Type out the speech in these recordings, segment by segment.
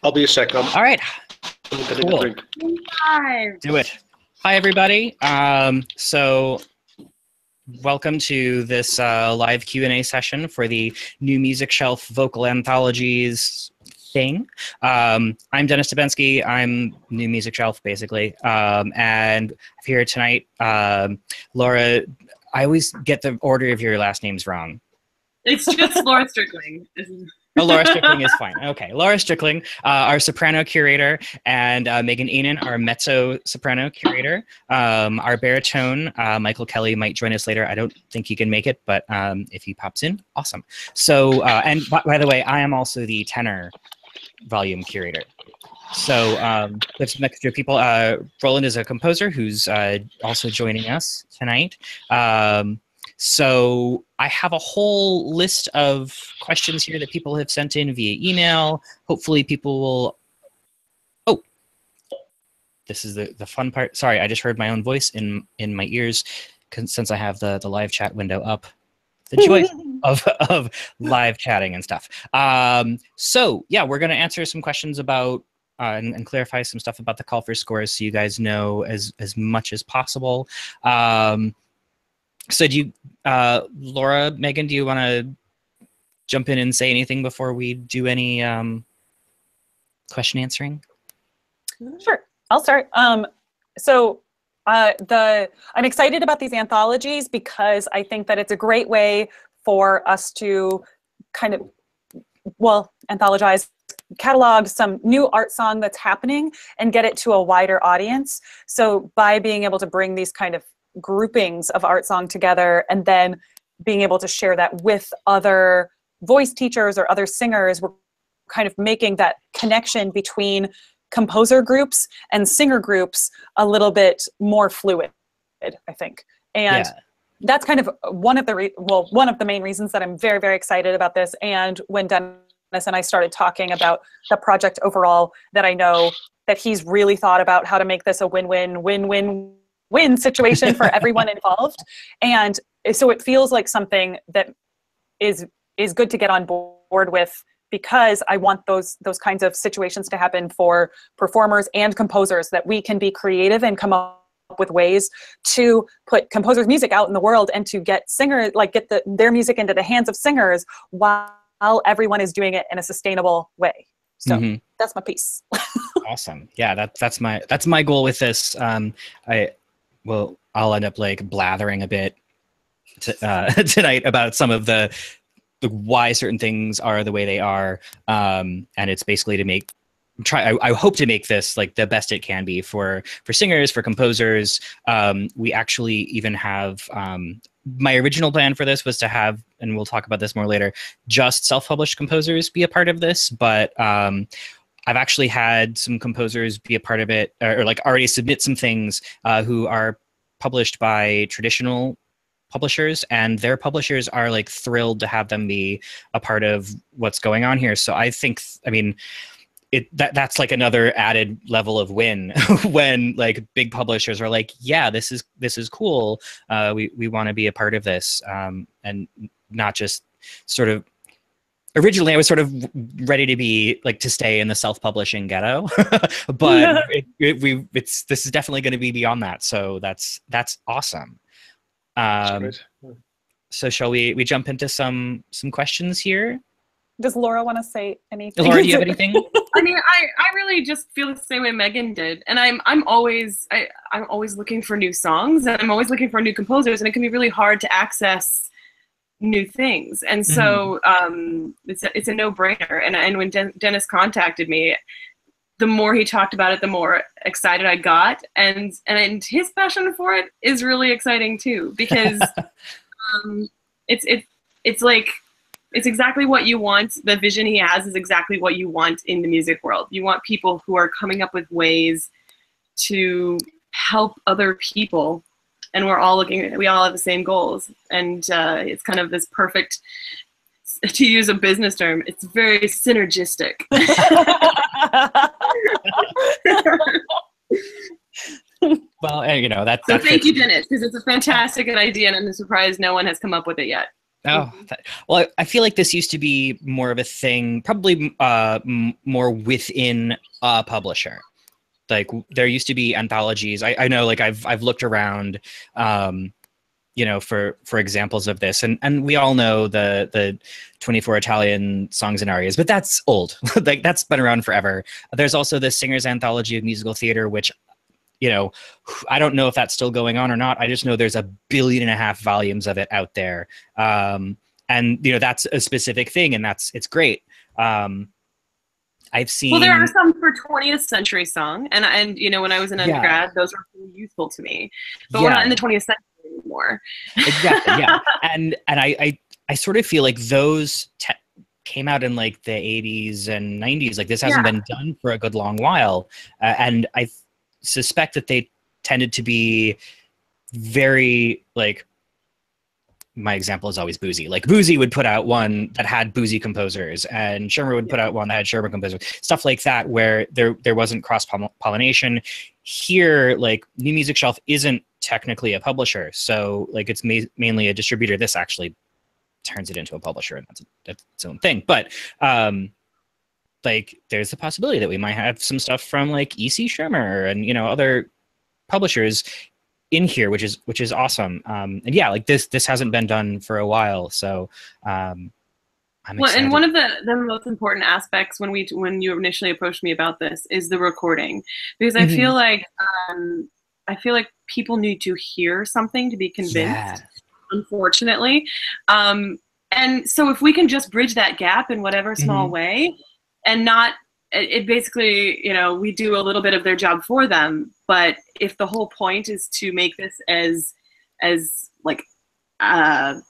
I'll be a sec. All right. Cool. Do it. Hi, everybody. So welcome to this live Q&A session for the New Music Shelf Vocal Anthologies thing. I'm Dennis Tabensky. I'm New Music Shelf, basically. And here tonight, Laura, I always get the order of your last names wrong. It's just Laura Strickling. Oh, Laura Strickling is fine. Okay, Laura Strickling, our soprano curator, and Megan Enan, our mezzo soprano curator. Our baritone, Michael Kelly, might join us later. I don't think he can make it, but if he pops in, awesome. So, and by the way, I am also the tenor volume curator. So there's some extra people. Roland is a composer who's also joining us tonight. So I have a whole list of questions here that people have sent in via email. Hopefully people will... Oh, this is the fun part. Sorry, I just heard my own voice in my ears since I have the live chat window up. The joy of live chatting and stuff. So yeah, we're going to answer some questions about and clarify some stuff about the call for scores so you guys know as much as possible. So do you, Laura, Megan, do you want to jump in and say anything before we do any question answering? Sure, I'll start. I'm excited about these anthologies because I think that it's a great way for us to kind of, well, anthologize, catalog some new art song that's happening and get it to a wider audience. So by being able to bring these kind of groupings of art song together and then being able to share that with other voice teachers or other singers, we're kind of making that connection between composer groups and singer groups a little bit more fluid, I think. And that's kind of one of the main reasons that I'm very, very excited about this. And when Dennis and I started talking about the project overall, that I know that he's really thought about how to make this a win-win situation for everyone involved. And so it feels like something that is good to get on board with, because I want those kinds of situations to happen for performers and composers, that we can be creative and come up with ways to put composers' music out in the world and to get singers, like get their music into the hands of singers while everyone is doing it in a sustainable way. So that's my piece. Awesome. Yeah, that's my goal with this. I'll end up like blathering a bit tonight about some of the why certain things are the way they are, and it's basically to I hope to make this like the best it can be for singers, for composers. We actually even have my original plan for this was to have, and we'll talk about this more later, just self-published composers be a part of this, but I've actually had some composers be a part of it, or like already submit some things who are published by traditional publishers, and their publishers are like thrilled to have them be a part of what's going on here. So I think, I mean, that's like another added level of win when like big publishers are like, yeah, this is cool. We want to be a part of this, and not just sort of. Originally, I was sort of ready to be like to stay in the self-publishing ghetto, but this is definitely going to be beyond that. So that's awesome. So shall we jump into some questions here? Does Laura want to say anything? Laura, do you have anything? I mean, I really just feel the same way Megan did, and I'm always looking for new songs, and I'm always looking for new composers, and it can be really hard to access new things, and so it's a no-brainer. And when Dennis contacted me, the more he talked about it, the more excited I got, and his passion for it is really exciting too, because it's like it's exactly what you want. The vision he has is exactly what you want in the music world. You want people who are coming up with ways to help other people, and we all have the same goals, and it's kind of this perfect, to use a business term, it's very synergistic. Well, and you know so thank you, Dennis, because it's a fantastic idea, and I'm surprised no one has come up with it yet. Oh, well, I feel like this used to be more of a thing, probably more within a publisher. Like there used to be anthologies. I know, like I've looked around, you know, for examples of this, and we all know the 24 Italian songs and arias, but that's old. Like that's been around forever. There's also the Singers Anthology of Musical Theater, which, you know, I don't know if that's still going on or not. I just know there's 1.5 billion volumes of it out there. And, you know, that's a specific thing, and it's great. I've seen. Well, there are some for 20th century song, and you know, when I was an undergrad, those were really useful to me. But we're not in the 20th century anymore. Exactly. Yeah. And I sort of feel like those came out in like the 80s and 90s. Like this hasn't been done for a good long while, and I suspect that they tended to be very, like, my example is always Boozy. Like Boozy would put out one that had Boozy composers, and Shermer would put out one that had Shermer composers, stuff like that, where there wasn't cross pollination. Here, like New Music Shelf isn't technically a publisher, so like it's mainly a distributor. This actually turns it into a publisher, and that's its own thing. But like there's the possibility that we might have some stuff from like E.C. Shermer and, you know, other publishers in here, which is awesome. And yeah, like this hasn't been done for a while, so I'm excited. Well, and one of the most important aspects when you initially approached me about this is the recording, because I feel like people need to hear something to be convinced. Unfortunately, and so if we can just bridge that gap in whatever small way, and not it basically, you know, we do a little bit of their job for them, but if the whole point is to make this as like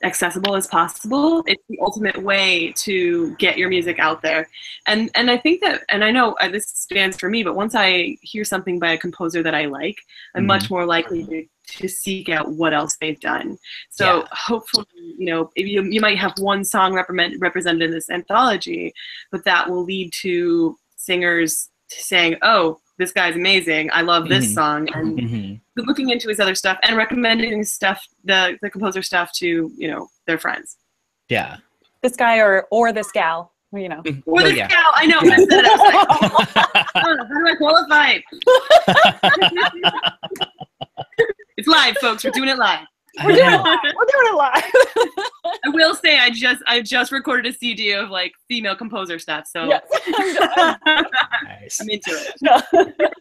accessible as possible, it's the ultimate way to get your music out there. And I think that, and I know this stands for me, but once I hear something by a composer that I like, I'm much more likely to seek out what else they've done. So hopefully, you know, you might have one song represented in this anthology, but that will lead to singers saying, oh, this guy's amazing, I love this song, and looking into his other stuff and recommending stuff, the composer stuff, to, you know, their friends. Yeah. This guy or this gal, you know. Or this gal, I know. I said it. I was like, oh, how do I qualify? It's live, folks. We're doing it live. We're doing it live. I will say I just recorded a CD of like female composer stuff, so yes. Nice. I'm into it.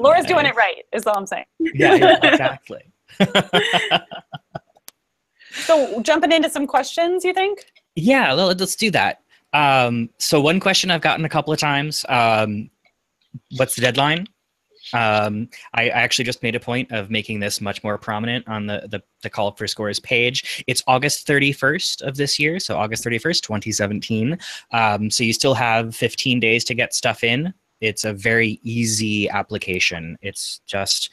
Laura's doing it right, is all I'm saying. Yeah, exactly. So jumping into some questions, you think? Yeah, let's do that. So one question I've gotten a couple of times, what's the deadline? I actually just made a point of making this much more prominent on the Call for Scores page. It's August 31st of this year, so August 31st, 2017. So you still have 15 days to get stuff in. It's a very easy application. It's just,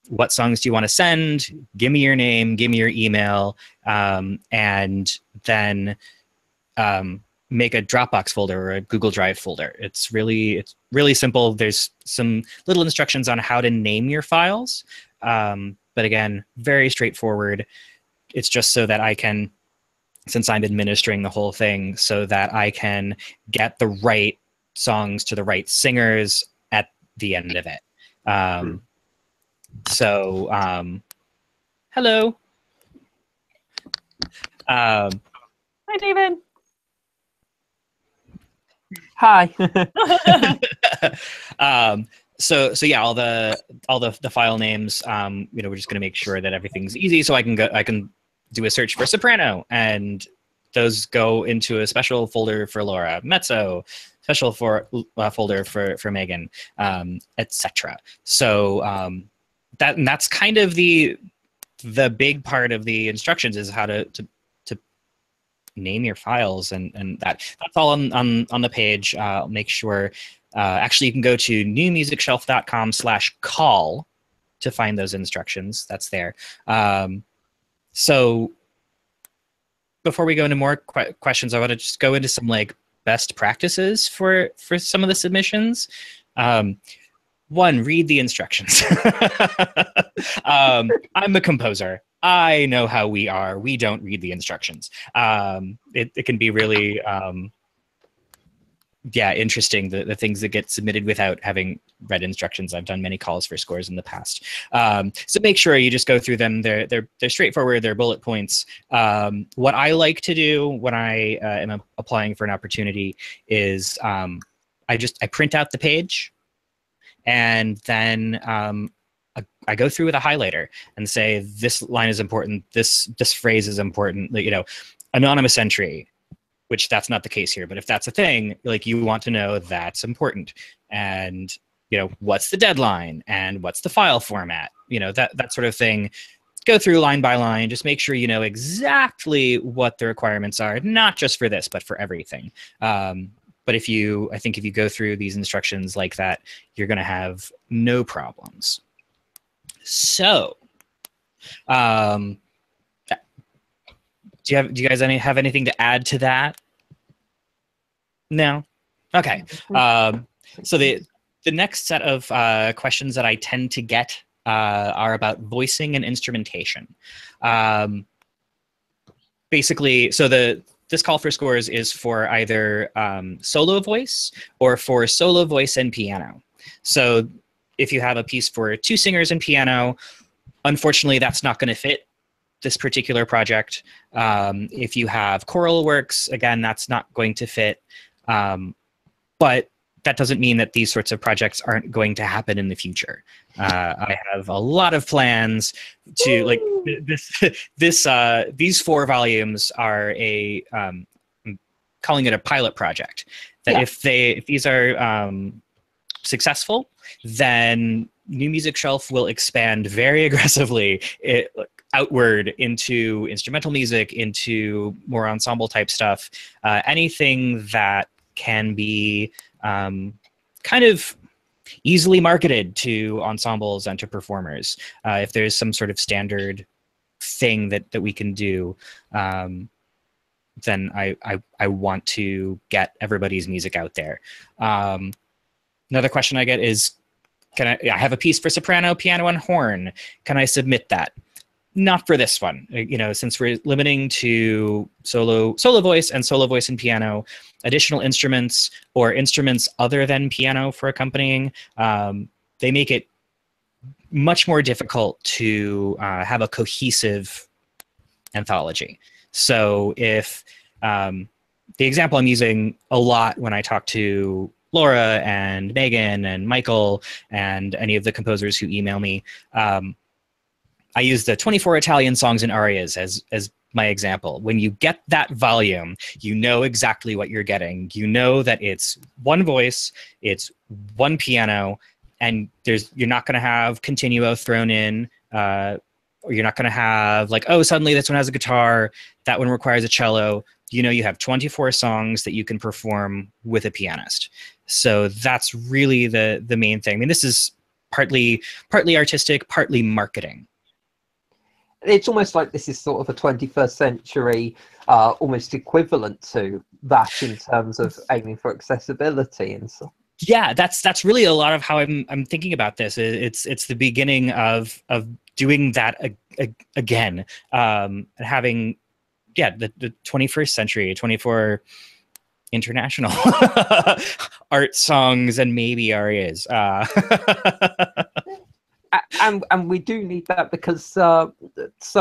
what songs do you want to send? Give me your name, give me your email, and then make a Dropbox folder or a Google Drive folder. It's really simple. There's some little instructions on how to name your files. But again, very straightforward. It's just so that I can, since I'm administering the whole thing, so that I can get the right songs to the right singers at the end of it. Hello. Hi, David. Hi. So yeah, all the file names, you know, we're just gonna make sure that everything's easy, so I can do a search for soprano, and those go into a special folder for Laura, mezzo, special folder for Megan, etc. So that's kind of the big part of the instructions, is how to name your files, and that's all on the page. I'll make sure. Actually, you can go to newmusicshelf.com/call to find those instructions. That's there. So before we go into more questions, I want to just go into some like best practices for some of the submissions. One, read the instructions. I'm a composer. I know how we are. We don't read the instructions. It can be really, yeah, interesting, the things that get submitted without having read instructions. I've done many calls for scores in the past. So make sure you just go through them. They're straightforward. They're bullet points. What I like to do when I am applying for an opportunity is I print out the page, and then I go through with a highlighter and say, this line is important. This phrase is important. You know, anonymous entry, which that's not the case here, but if that's a thing, like, you want to know that's important. And, you know, what's the deadline and what's the file format, you know, that sort of thing. Go through line by line, just make sure you know exactly what the requirements are, not just for this, but for everything. But I think if you go through these instructions like that, you're going to have no problems. So, do you guys have anything to add to that? No? Okay. So the next set of questions that I tend to get are about voicing and instrumentation. Basically, so this call for scores is for either solo voice or for solo voice and piano. So if you have a piece for 2 singers and piano, unfortunately, that's not going to fit this particular project. If you have choral works, again, that's not going to fit. But that doesn't mean that these sorts of projects aren't going to happen in the future. I have a lot of plans to, like, these 4 volumes are I'm calling it a pilot project. That if these are successful, then NewMusicShelf will expand very aggressively outward into instrumental music, into more ensemble type stuff, anything that can be kind of easily marketed to ensembles and to performers. If there's some sort of standard thing that we can do, then I want to get everybody's music out there. Another question I get is, I have a piece for soprano, piano, and horn. Can I submit that? Not for this one. You know, since we're limiting to solo voice and piano, additional instruments or instruments other than piano for accompanying, they make it much more difficult to have a cohesive anthology. So if the example I'm using a lot when I talk to Laura and Megan and Michael and any of the composers who email me, I use the 24 Italian songs and arias as my example. When you get that volume, you know exactly what you're getting. You know that it's 1 voice, it's 1 piano, and you're not going to have continuo thrown in, or you're not going to have like, oh, suddenly this one has a guitar, that one requires a cello. You know, you have 24 songs that you can perform with a pianist. So that's really the main thing. I mean, this is partly artistic, partly marketing. It's almost like this is sort of a 21st century almost equivalent to that in terms of aiming for accessibility and so. Yeah, that's really a lot of how I'm thinking about this. It's the beginning of doing that again, and having the 21st century, 24 international art songs and maybe arias. And we do need that because so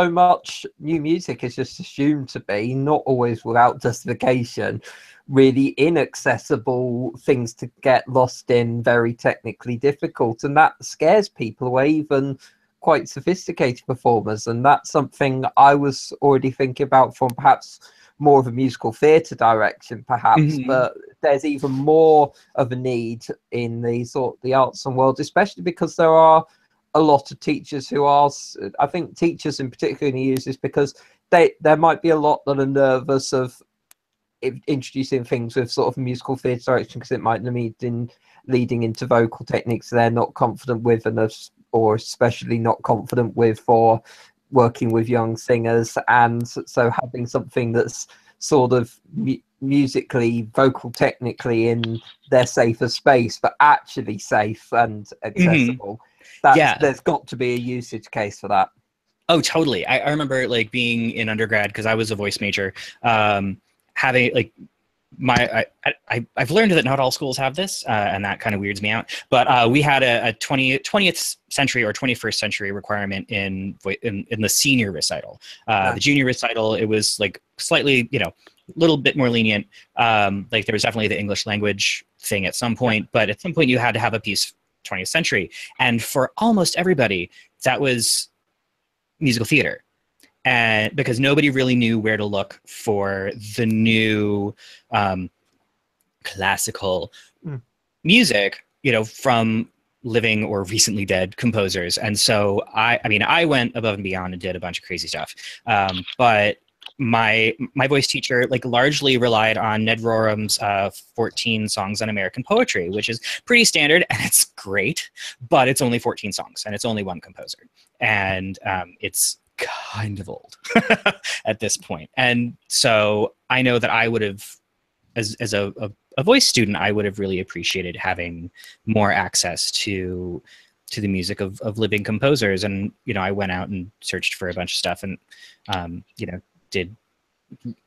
much new music is just assumed to be, not always without justification, really inaccessible things to get lost in, very technically difficult, and that scares people away, even quite sophisticated performers. And that's something I was already thinking about from perhaps more of a musical theatre direction, perhaps, but there's even more of a need in the arts and world, especially because there are a lot of teachers who are, I think teachers in particular use this because there might be a lot that are nervous of introducing things with sort of musical theatre direction because it might lead leading into vocal techniques they're not confident with, or especially not confident with for working with young singers. And so having something that's sort of musically, vocal technically in their safer space, but actually safe and accessible, there's got to be a usage case for that. Oh, totally. I remember like being in undergrad, because I was a voice major, having like I've learned that not all schools have this, and that kind of weirds me out. But we had a 20th century or 21st century requirement in the senior recital. The junior recital, it was like slightly, a little bit more lenient. Like there was definitely the English language thing at some point, but at some point you had to have a piece 20th century. And for almost everybody, that was musical theater. And because nobody really knew where to look for the new classical music, from living or recently dead composers. And so I went above and beyond and did a bunch of crazy stuff. But my voice teacher like largely relied on Ned Rorum's 14 songs on American poetry, which is pretty standard, and it's great, but it's only 14 songs and it's only one composer. And it's kind of old at this point. And so I know that I would have, as a voice student, I would have really appreciated having more access to the music of living composers. And, I went out and searched for a bunch of stuff and, did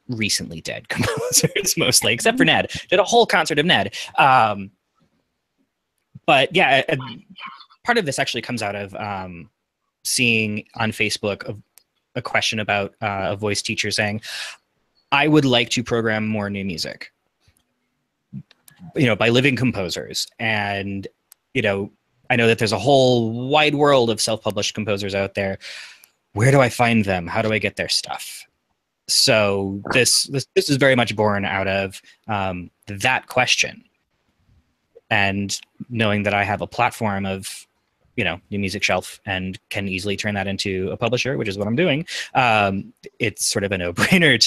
recently dead composers mostly, except for Ned. Did a whole concert of Ned. But yeah, part of this actually comes out of seeing on Facebook a question about a voice teacher saying, I would like to program more new music, by living composers. And, I know that there's a whole wide world of self-published composers out there. Where do I find them? How do I get their stuff? So this is very much born out of that question. And knowing that I have a platform of NewMusicShelf and can easily turn that into a publisher, which is what I'm doing. It's sort of a no-brainer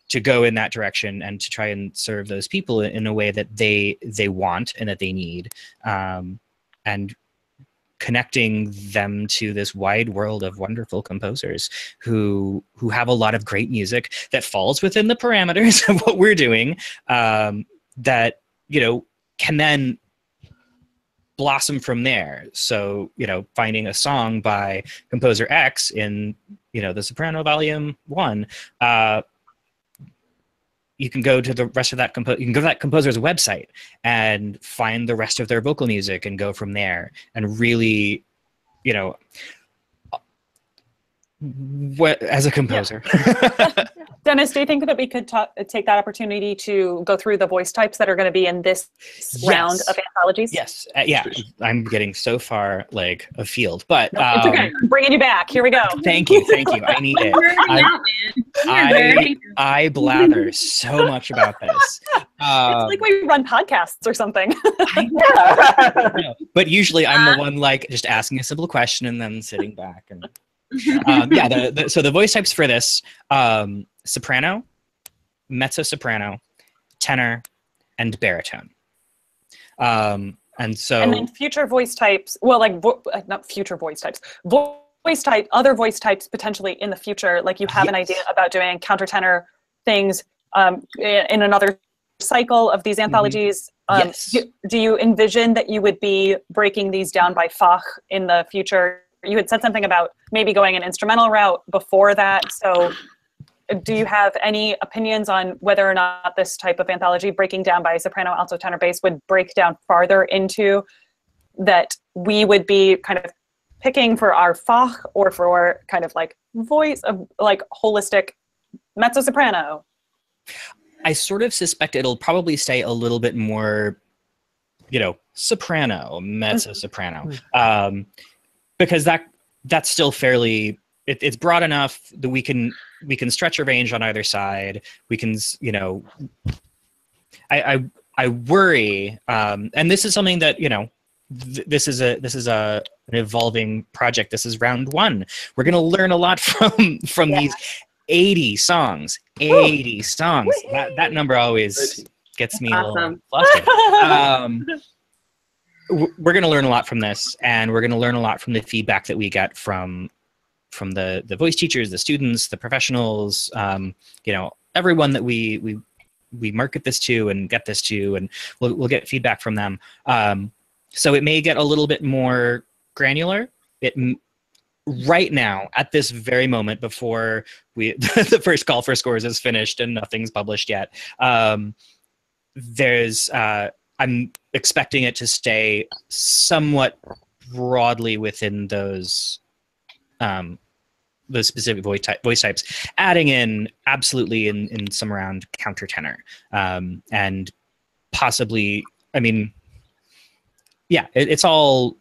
to go in that direction and to try and serve those people in a way that they want and that they need, and connecting them to this wide world of wonderful composers who have a lot of great music that falls within the parameters of what we're doing, that can then blossom from there. So, finding a song by composer X in, the Soprano Volume 1, you can go to the rest of that you can go to that composer's website and find the rest of their vocal music and go from there and really, as a composer. Yeah. Dennis, do you think that we could take that opportunity to go through the voice types that are going to be in this round of anthologies? Yes. Yeah. I'm getting so far afield, but no, it's okay. I'm bringing you back. Here we go. Thank you. I need it. I blather so much about this. It's like we run podcasts or something. I know. But usually I'm the one just asking a simple question and then sitting back and. So the voice types for this: soprano, mezzo-soprano, tenor, and baritone. And then future voice types. Well, not future voice types. Other voice types potentially in the future. Like you have an idea about doing countertenor things in another cycle of these anthologies. Yes. Do you envision that you would be breaking these down by Fach in the future? You had said something about maybe going an instrumental route before that. So do you have any opinions on whether or not this type of anthology, breaking down by soprano, alto, tenor, bass, would break down farther into that we would be kind of picking for our Fach or for kind of voice of holistic mezzo-soprano? I sort of suspect it'll probably stay a little bit more, soprano, mezzo-soprano. Because that's still fairly, it's broad enough that we can stretch a range on either side. We can, I worry, and this is something that this is an evolving project. This is round 1. We're gonna learn a lot from these 80 songs. 80 songs. That number always gets me a little flustered. We're going to learn a lot from this, and we're going to learn a lot from the feedback that we get from the voice teachers, the students, the professionals, everyone that we market this to and get this to, and we'll get feedback from them. So it may get a little bit more granular. right now, at this very moment, before the first call for scores is finished and nothing's published yet, there's I'm expecting it to stay somewhat broadly within those specific voice types, adding in absolutely in some around countertenor, and possibly, I mean, yeah, it's all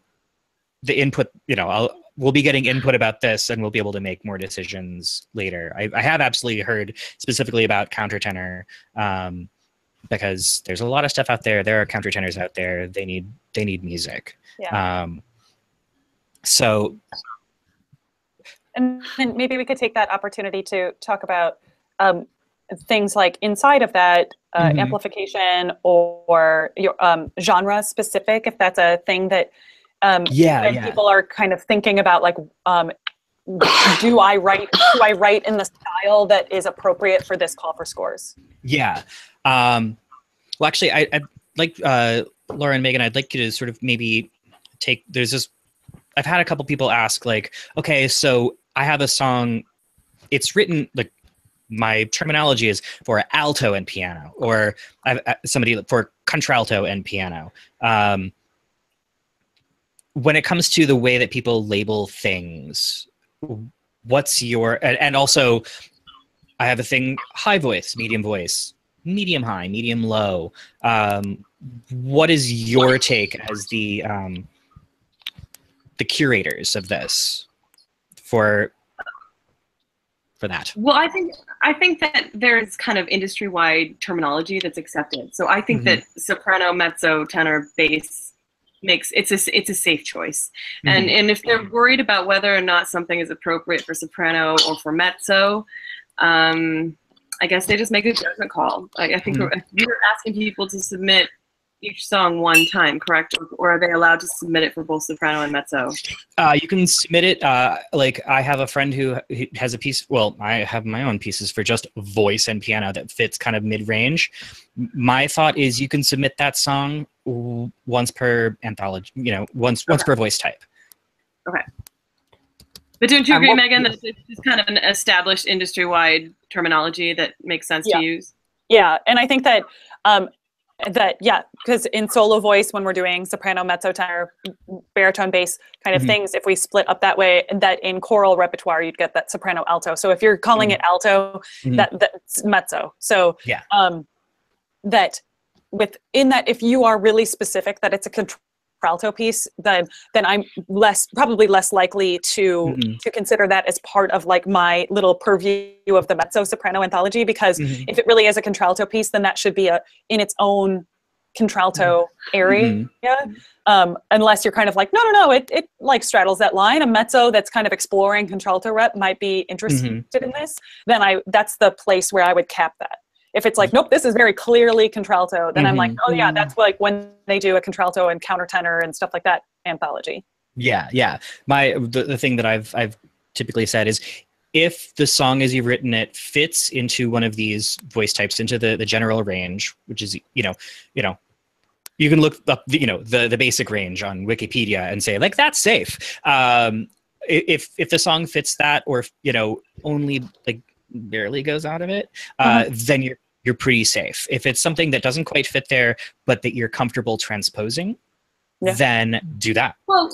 the input. You know, we'll be getting input about this, and we'll be able to make more decisions later. I have absolutely heard specifically about countertenor, because there's a lot of stuff out there. There are countertenors out there. They need music. Yeah. So. And maybe we could take that opportunity to talk about things like inside of that amplification or your genre specific, if that's a thing that people are kind of thinking about, like, do I write in the style that is appropriate for this call for scores? Yeah. Well, actually, I'd like Laura and Megan, I'd like you to sort of maybe take. There's this. I've had a couple people ask, like, okay, so I have a song, it's written, like, my terminology is for alto and piano, or somebody for contralto and piano. When it comes to the way that people label things, what's your, and also I have a thing, high voice, medium high, medium low. What is your take as the curators of this for that? Well, I think that there's kind of industry-wide terminology that's accepted. So I think that soprano, mezzo, tenor, bass it's a safe choice. And if they're worried about whether or not something is appropriate for soprano or for mezzo, I guess they just make a judgment call. I think you're asking people to submit each song one time, correct? Or are they allowed to submit it for both soprano and mezzo? You can submit it. Like, I have a friend who has a piece. Well, I have my own pieces for just voice and piano that fits kind of mid-range. My thought is you can submit that song once per anthology. You know, once per voice type. Okay. But don't you agree, Megan, that it's kind of an established industry-wide terminology that makes sense to use? Yeah, and I think that because in solo voice, when we're doing soprano, mezzo, tenor, baritone, bass kind of things, if we split up that way, that in choral repertoire, you'd get that soprano, alto. So if you're calling it alto, that's mezzo. So that within that, if you are really specific that it's a contralto piece, then I'm probably less likely to consider that as part of, like, my little purview of the mezzo soprano anthology, because if it really is a contralto piece, then that should be in its own contralto area. Unless you're kind of like, no, it like straddles that line. A mezzo that's kind of exploring contralto rep might be interested in this. Then that's the place where I would cap that. If it's like, nope, this is very clearly contralto, then I'm like, oh yeah, that's like when they do a contralto and countertenor and stuff like that anthology. Yeah. The thing that I've typically said is, if the song as you've written it fits into one of these voice types, into the general range, which is, you know, you can look up the basic range on Wikipedia and say, like, that's safe. If the song fits that, or only like barely goes out of it, then you're pretty safe. If it's something that doesn't quite fit there, but that you're comfortable transposing, then do that. Well,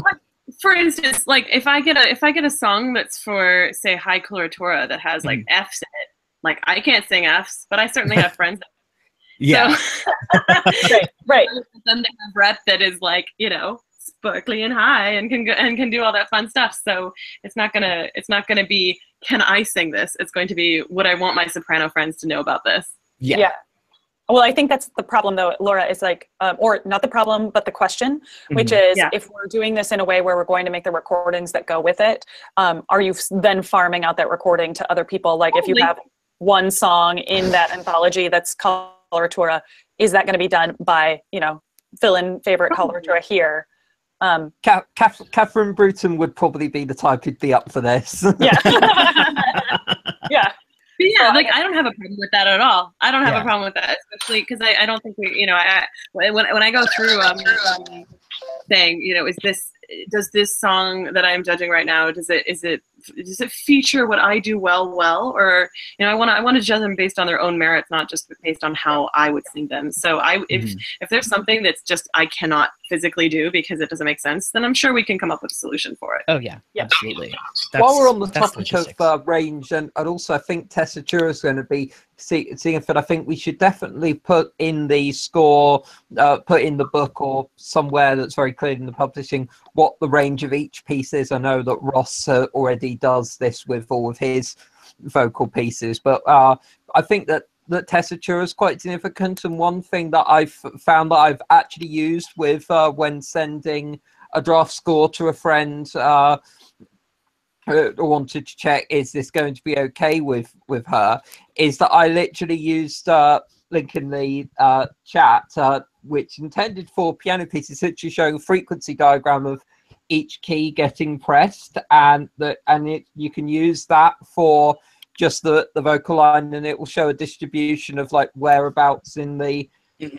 for instance, like, if I get a song that's for, say, high coloratura that has like Fs in it, like, I can't sing Fs, but I certainly have friends that So, right. Then they have rep that is like, sparkly and high and can do all that fun stuff. So it's not gonna be, can I sing this? It's going to be, would I want my soprano friends to know about this? Yeah. Well, I think that's the problem, though, Laura, is like, or not the problem, but the question, which is, if we're doing this in a way where we're going to make the recordings that go with it, are you then farming out that recording to other people? Like, if you have one song in that anthology that's coloratura, is that going to be done by, fill-in favorite coloratura here? Catherine Bruton would probably be the type who'd be up for this. Yeah. Yeah. But yeah, like, I don't have a problem with that at all. I don't have a problem with that, especially because I don't think we, when I go through saying, is this does this song that I'm judging right now, does it feature what I do well, or I want to judge them based on their own merits, not just based on how I would sing them. So if there's something that's just I cannot physically do because it doesn't make sense, then I'm sure we can come up with a solution for it. Oh yeah, absolutely. While we're on the topic of range, and also I think Tessitura is going to be seeing if I think we should definitely put in the score, put in the book or somewhere that's very clear in the publishing what the range of each piece is. I know that Ross already does this with all of his vocal pieces, but I think that tessitura is quite significant. And one thing that I've found that I've actually used with when sending a draft score to a friend who wanted to check is this going to be okay with her, is that I literally used link in the chat, which intended for piano pieces, literally showing a frequency diagram of each key getting pressed, and you can use that for just the vocal line, and it will show a distribution of like whereabouts in the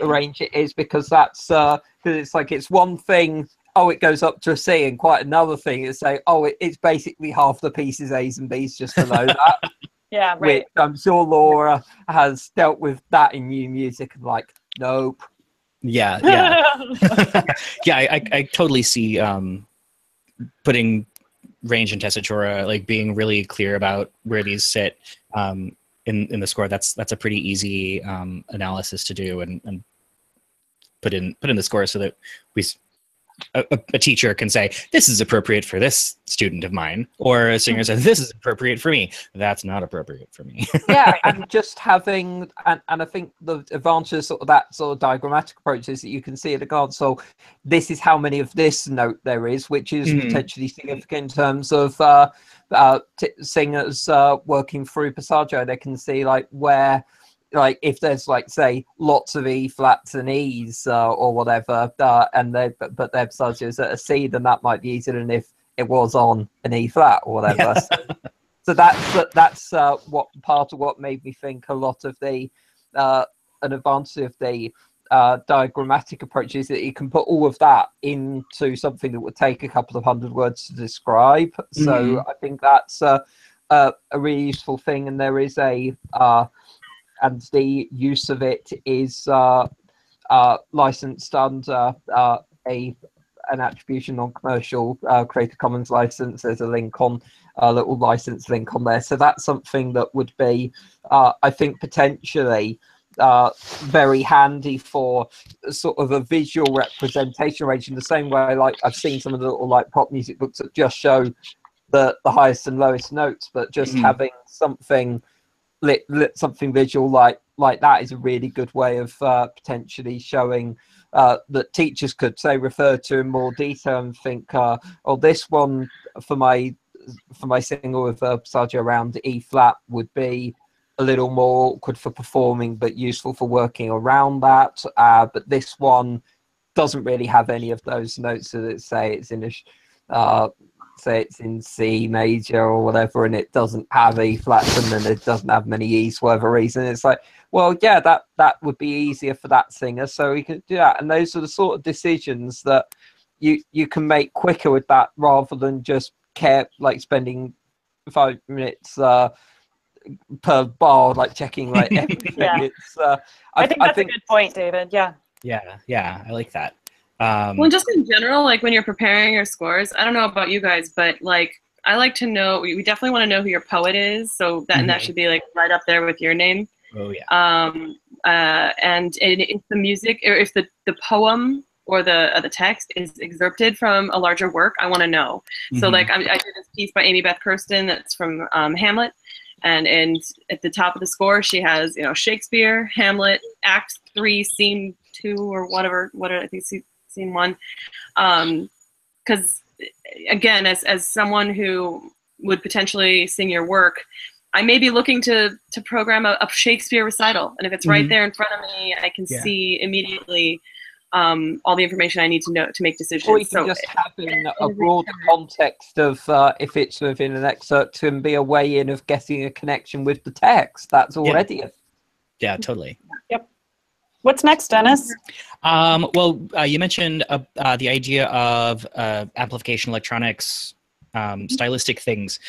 range it is, because that's because it's like it's one thing, oh it goes up to a C, and quite another thing is say, oh it's basically half the pieces A's and B's, just to know that. Yeah, right. Which I'm sure Laura has dealt with that in new music, and like, nope. Yeah. I totally see putting range and tessitura, like being really clear about where these sit in the score. That's a pretty easy analysis to do and put in the score, so that a teacher can say, this is appropriate for this student of mine, or a singer says, this is appropriate for me. That's not appropriate for me. Yeah, and just having, and I think the advantage of that sort of diagrammatic approach is that you can see at a glance, so this is how many of this note there is, which is potentially significant in terms of singers working through passaggio. They can see like where, like if there's like say lots of E flats and E's or whatever, and their passagios at a C, then that might be easier than if it was on an E flat or whatever. So that's what part of what made me think a lot of the an advantage of the diagrammatic approach is that you can put all of that into something that would take a couple of hundred words to describe. So I think that's a really useful thing, and there is and the use of it is licensed under an attribution non-commercial Creative Commons license. There's a link on a little license link on there. So that's something that would be, I think, potentially very handy for sort of a visual representation range, in the same way like I've seen some of the little like pop music books that just show the highest and lowest notes, but just having something something visual like that is a really good way of potentially showing that teachers could say refer to in more detail and think, oh, this one for my single with passaggio around E flat would be a little more awkward for performing but useful for working around that, but this one doesn't really have any of those notes, so that say it's in a say it's in C major or whatever, and it doesn't have E flats, and then it doesn't have many E's for whatever reason. It's like, well, yeah, that would be easier for that singer, so we can do that. And those are the sort of decisions that you can make quicker with that, rather than just spending 5 minutes per bar, like checking like everything. It's I think that's a good point, David. Yeah, I like that. Well, just in general, like when you're preparing your scores, I don't know about you guys, but like I like to know, we definitely want to know who your poet is, so that and that should be like right up there with your name. Oh yeah. And if the music, or if the poem or the text is excerpted from a larger work, I want to know. So like I did this piece by Amy Beth Kirsten that's from Hamlet, and at the top of the score she has Shakespeare, Hamlet, Act 3, Scene 2, or whatever I think Scene 1, because again, as someone who would potentially sing your work, I may be looking to program a Shakespeare recital, and if it's right there in front of me, I can see immediately all the information I need to know to make decisions. Or you can just have in a broader context of if it's within an excerpt, can be a way in of getting a connection with the text. That's already yeah, totally. Yep. What's next, Dennis? Well, you mentioned the idea of amplification electronics, stylistic things.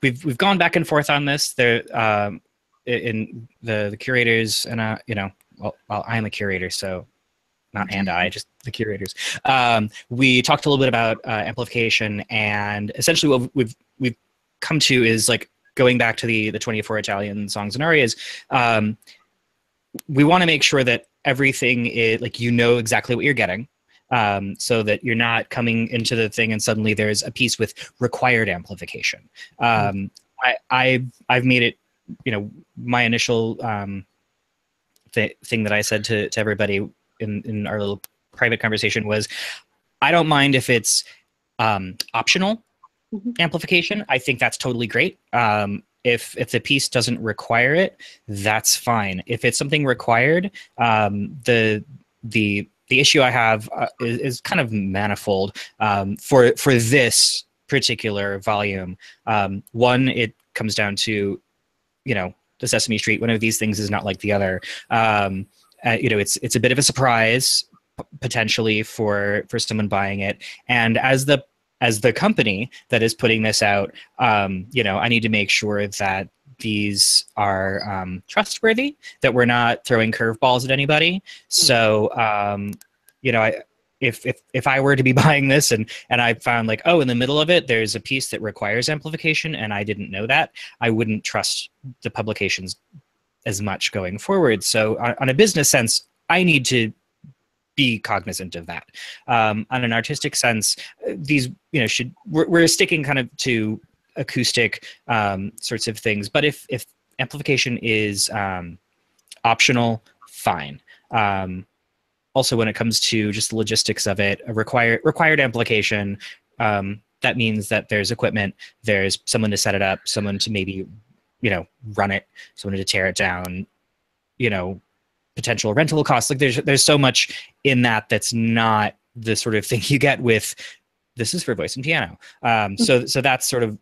We've gone back and forth on this. There, in the curators, and you know, well, I'm a curator, so not just the curators. We talked a little bit about amplification, and essentially what we've come to is like going back to the 24 Italian songs and arias. We want to make sure that everything is like, you know exactly what you're getting, so that you're not coming into the thing and suddenly there's a piece with required amplification. I've made it, you know, my initial thing that I said to everybody in our little private conversation was, I don't mind if it's optional amplification. I think that's totally great. If the piece doesn't require it, that's fine. If it's something required, the issue I have is kind of manifold for this particular volume. One, it comes down to, you know, the Sesame Street. One of these things is not like the other. You know, it's a bit of a surprise potentially for someone buying it, and as the company that is putting this out, you know, I need to make sure that these are trustworthy, that we're not throwing curveballs at anybody. So, you know, if I were to be buying this and I found like, oh, in the middle of it, there's a piece that requires amplification and I didn't know that, I wouldn't trust the publications as much going forward. So on a business sense, I need to be cognizant of that. On an artistic sense, these, you know, we're sticking kind of to acoustic sorts of things. But if amplification is optional, fine. Also, when it comes to just the logistics of it, a required amplification, that means that there's equipment, there's someone to set it up, someone to maybe, you know, run it, someone to tear it down, you know, potential rental costs. Like there's so much in that that's not the sort of thing you get with, this is for voice and piano. So that's sort of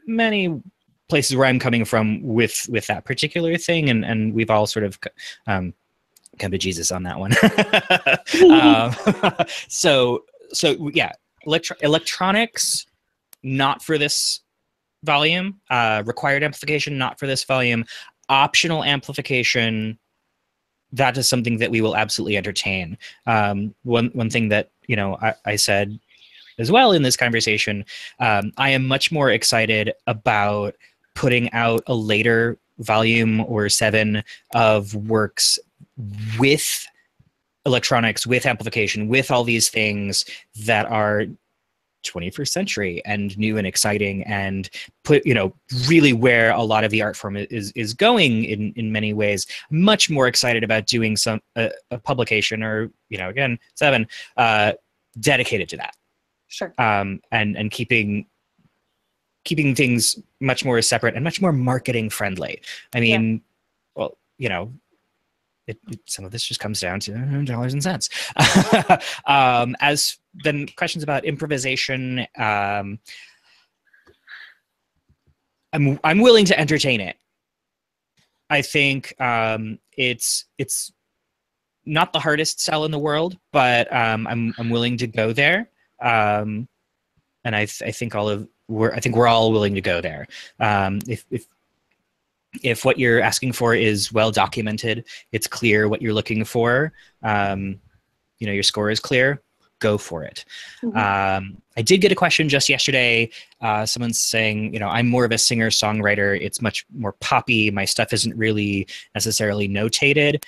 many places where I'm coming from with that particular thing, and we've all sort of come to Jesus on that one. So yeah, electronics, not for this volume. Required amplification, not for this volume. Optional amplification, that is something that we will absolutely entertain. One thing that, you know, I said as well in this conversation, I am much more excited about putting out a later volume or 7 of works with electronics, with amplification, with all these things that are 21st century and new and exciting, and put, you know, really where a lot of the art form is going in many ways. Much more excited about doing a publication, or, you know, again, 7 dedicated to that. Sure. And keeping things much more separate and much more marketing friendly. I mean, well, you know, some of this just comes down to dollars and cents. As then questions about improvisation, I'm willing to entertain it. I think it's not the hardest sell in the world, but I'm willing to go there, and I think we're all willing to go there. If what you're asking for is well documented, it's clear what you're looking for, you know, your score is clear, go for it. I did get a question just yesterday. Someone's saying, you know, I'm more of a singer-songwriter. It's much more poppy. My stuff isn't really necessarily notated.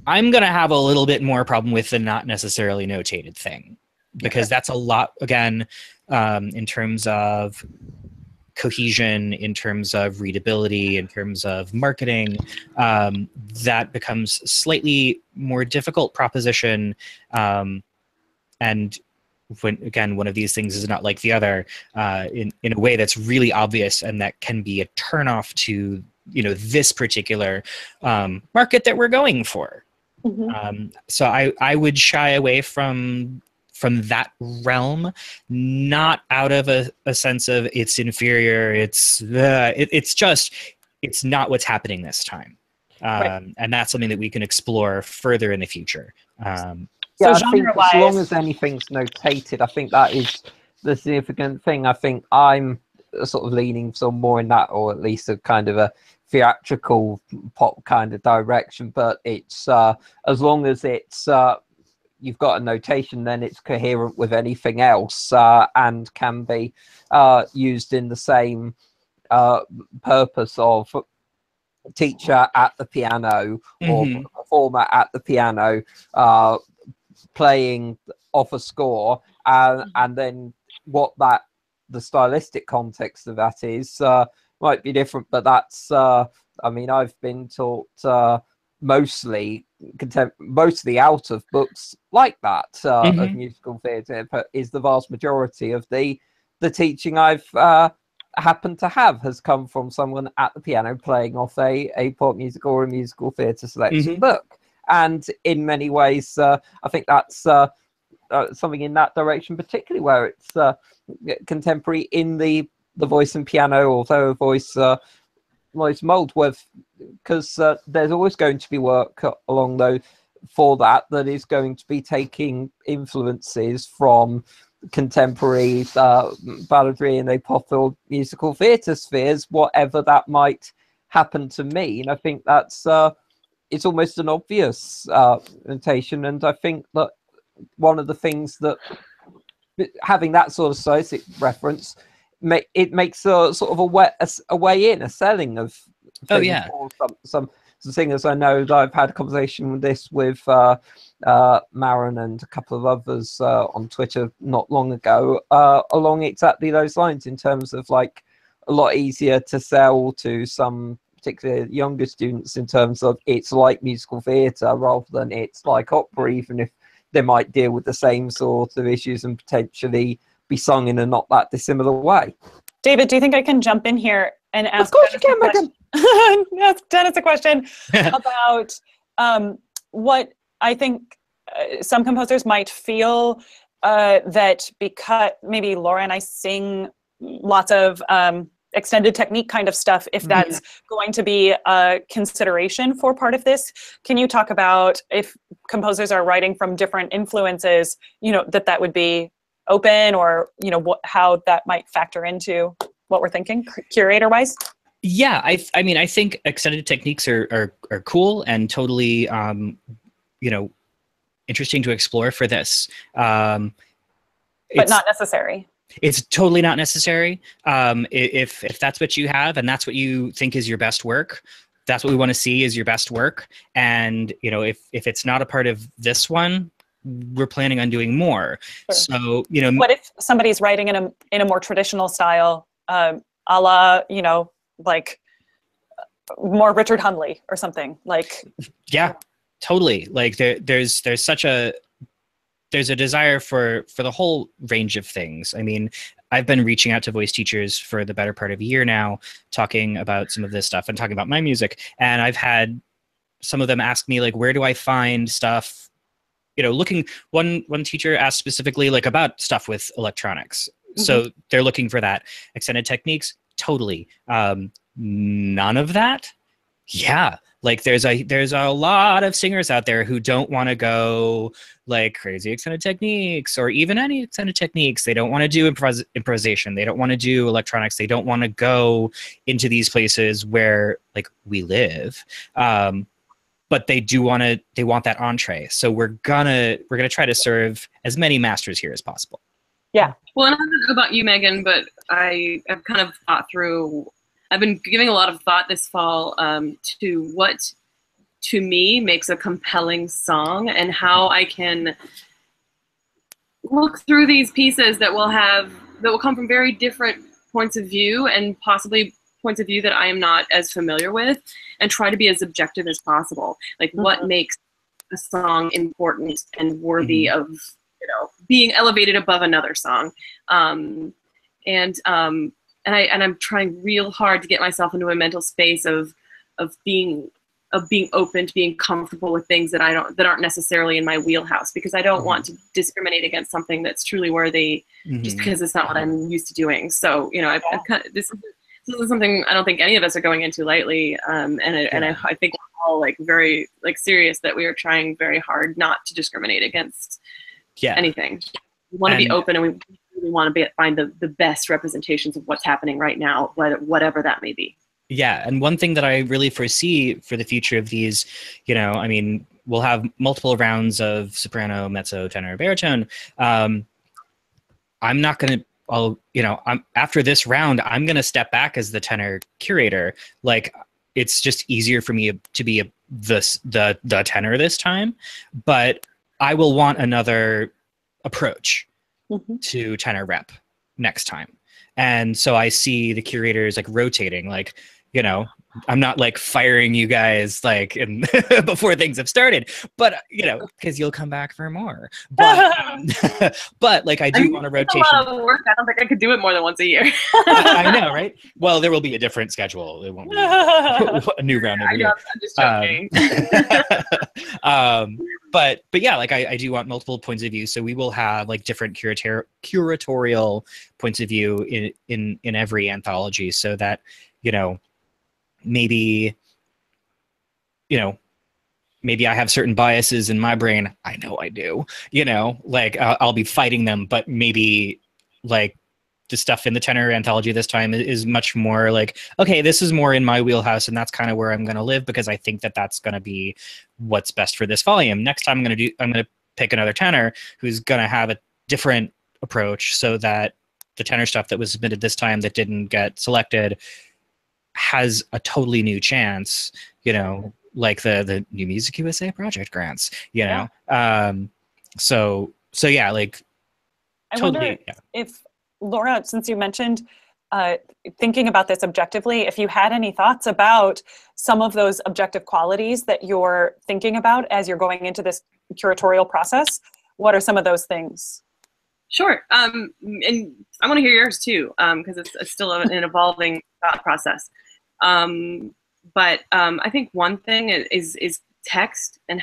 I'm going to have a little bit more problem with the not necessarily notated thing, because that's a lot, again, in terms of cohesion, in terms of readability, in terms of marketing, that becomes slightly more difficult proposition. And when, again, one of these things is not like the other, in a way that's really obvious, and that can be a turnoff to, you know, this particular market that we're going for. So I would shy away from that realm, not out of a sense of it's inferior. It's just, it's not what's happening this time. Right. And that's something that we can explore further in the future. Yeah, So I think genre-wise, as long as anything's notated, I think that is the significant thing. I think I'm sort of leaning some more in that, or at least a kind of a theatrical pop kind of direction. But it's as long as it's you've got a notation, then it's coherent with anything else and can be used in the same purpose of teacher at the piano or performer at the piano playing off a score, and then what the stylistic context of that is might be different, but that's I mean, I've been taught mostly out of books like that of musical theatre, but is the vast majority of the teaching I've happened to have has come from someone at the piano playing off a pop music or a musical theatre selection book. And in many ways, I think that's something in that direction, particularly where it's contemporary in the voice and piano, although voice mold, with, because there's always going to be work along those for that is going to be taking influences from contemporary balladry and a pop or musical theatre spheres, whatever that might happen to mean. I think that's it's almost an obvious notation, and I think that one of the things that having that sort of stylistic reference it makes a sort of a way in, a selling of things. Oh yeah. For some singers I know that I've had a conversation with this with Marin and a couple of others on Twitter not long ago, along exactly those lines, in terms of like a lot easier to sell to some particularly younger students in terms of it's like musical theatre rather than it's like opera, even if they might deal with the same sort of issues and potentially be sung in a not that dissimilar way. David, do you think I can jump in here and ask? Of course you can, Megan. Ask Dennis a question about what I think some composers might feel that because maybe Laura and I sing lots of extended technique kind of stuff, if that's going to be a consideration for part of this. Can you talk about if composers are writing from different influences, you know, that would be open, or, you know, how that might factor into what we're thinking curator wise? Yeah, I mean, I think extended techniques are cool and totally, you know, interesting to explore for this. But not necessary. It's totally not necessary. If that's what you have and that's what you think is your best work, that's what we want to see is your best work. And, you know, if it's not a part of this one, we're planning on doing more. Sure. So, you know, what if somebody's writing in a more traditional style, a la, you know, like more Richard Hundley or something like? Yeah, totally. Like there's a desire for the whole range of things. I mean, I've been reaching out to voice teachers for the better part of a year now, talking about some of this stuff and talking about my music. And I've had some of them ask me, like, where do I find stuff? You know, one teacher asked specifically like about stuff with electronics. So they're looking for that. Extended techniques, totally. None of that? Yeah. Like there's a lot of singers out there who don't want to go like crazy extended techniques or even any extended techniques. They don't want to do improvisation. They don't want to do electronics. They don't want to go into these places where like we live. But they want that entree. So we're gonna try to serve as many masters here as possible. Yeah. Well, and I don't know about you, Megan, but I have kind of thought through. I've been giving a lot of thought this fall to what, to me, makes a compelling song, and how I can look through these pieces that will come from very different points of view, and possibly points of view that I am not as familiar with, and try to be as objective as possible. Like what makes a song important and worthy of, you know, being elevated above another song. And I'm trying real hard to get myself into a mental space of being open to being comfortable with things that aren't necessarily in my wheelhouse, because I don't want to discriminate against something that's truly worthy just because it's not what I'm used to doing. So, you know, I've kind of, this this is something I don't think any of us are going into lightly, and I think we're all like very like serious that we are trying very hard not to discriminate against anything. We want to be open, and we really want to find the best representations of what's happening right now, whatever that may be. Yeah, and one thing that I really foresee for the future of these, you know, I mean, we'll have multiple rounds of soprano, mezzo, tenor, baritone. I'm not going to. After this round, I'm going to step back as the tenor curator. Like, it's just easier for me to be the tenor this time, but I will want another approach to tenor rep next time. And so I see the curators like rotating, like, you know, I'm not like firing you guys like before things have started, but you know, because you'll come back for more. But but like I do want a rotation. A lot of work. I don't think I could do it more than once a year. I know, right? Well, there will be a different schedule. It won't be a new round every year. I'm just joking. But yeah, like I do want multiple points of view. So we will have like different curatorial points of view in every anthology, so that, you know, maybe I have certain biases in my brain. I know I do, you know, like I'll be fighting them, but maybe like the stuff in the tenor anthology this time is much more like, okay, this is more in my wheelhouse, and that's kind of where I'm going to live, because I think that that's going to be what's best for this volume. Next time I'm going to pick another tenor who's going to have a different approach, so that the tenor stuff that was submitted this time that didn't get selected has a totally new chance, you know, like the New Music USA project grants, you know. So yeah, like I wonder if Laura, since you mentioned thinking about this objectively, if you had any thoughts about some of those objective qualities that you're thinking about as you're going into this curatorial process. What are some of those things? Sure. And I want to hear yours too, because it's still an evolving thought process. But I think one thing is text, and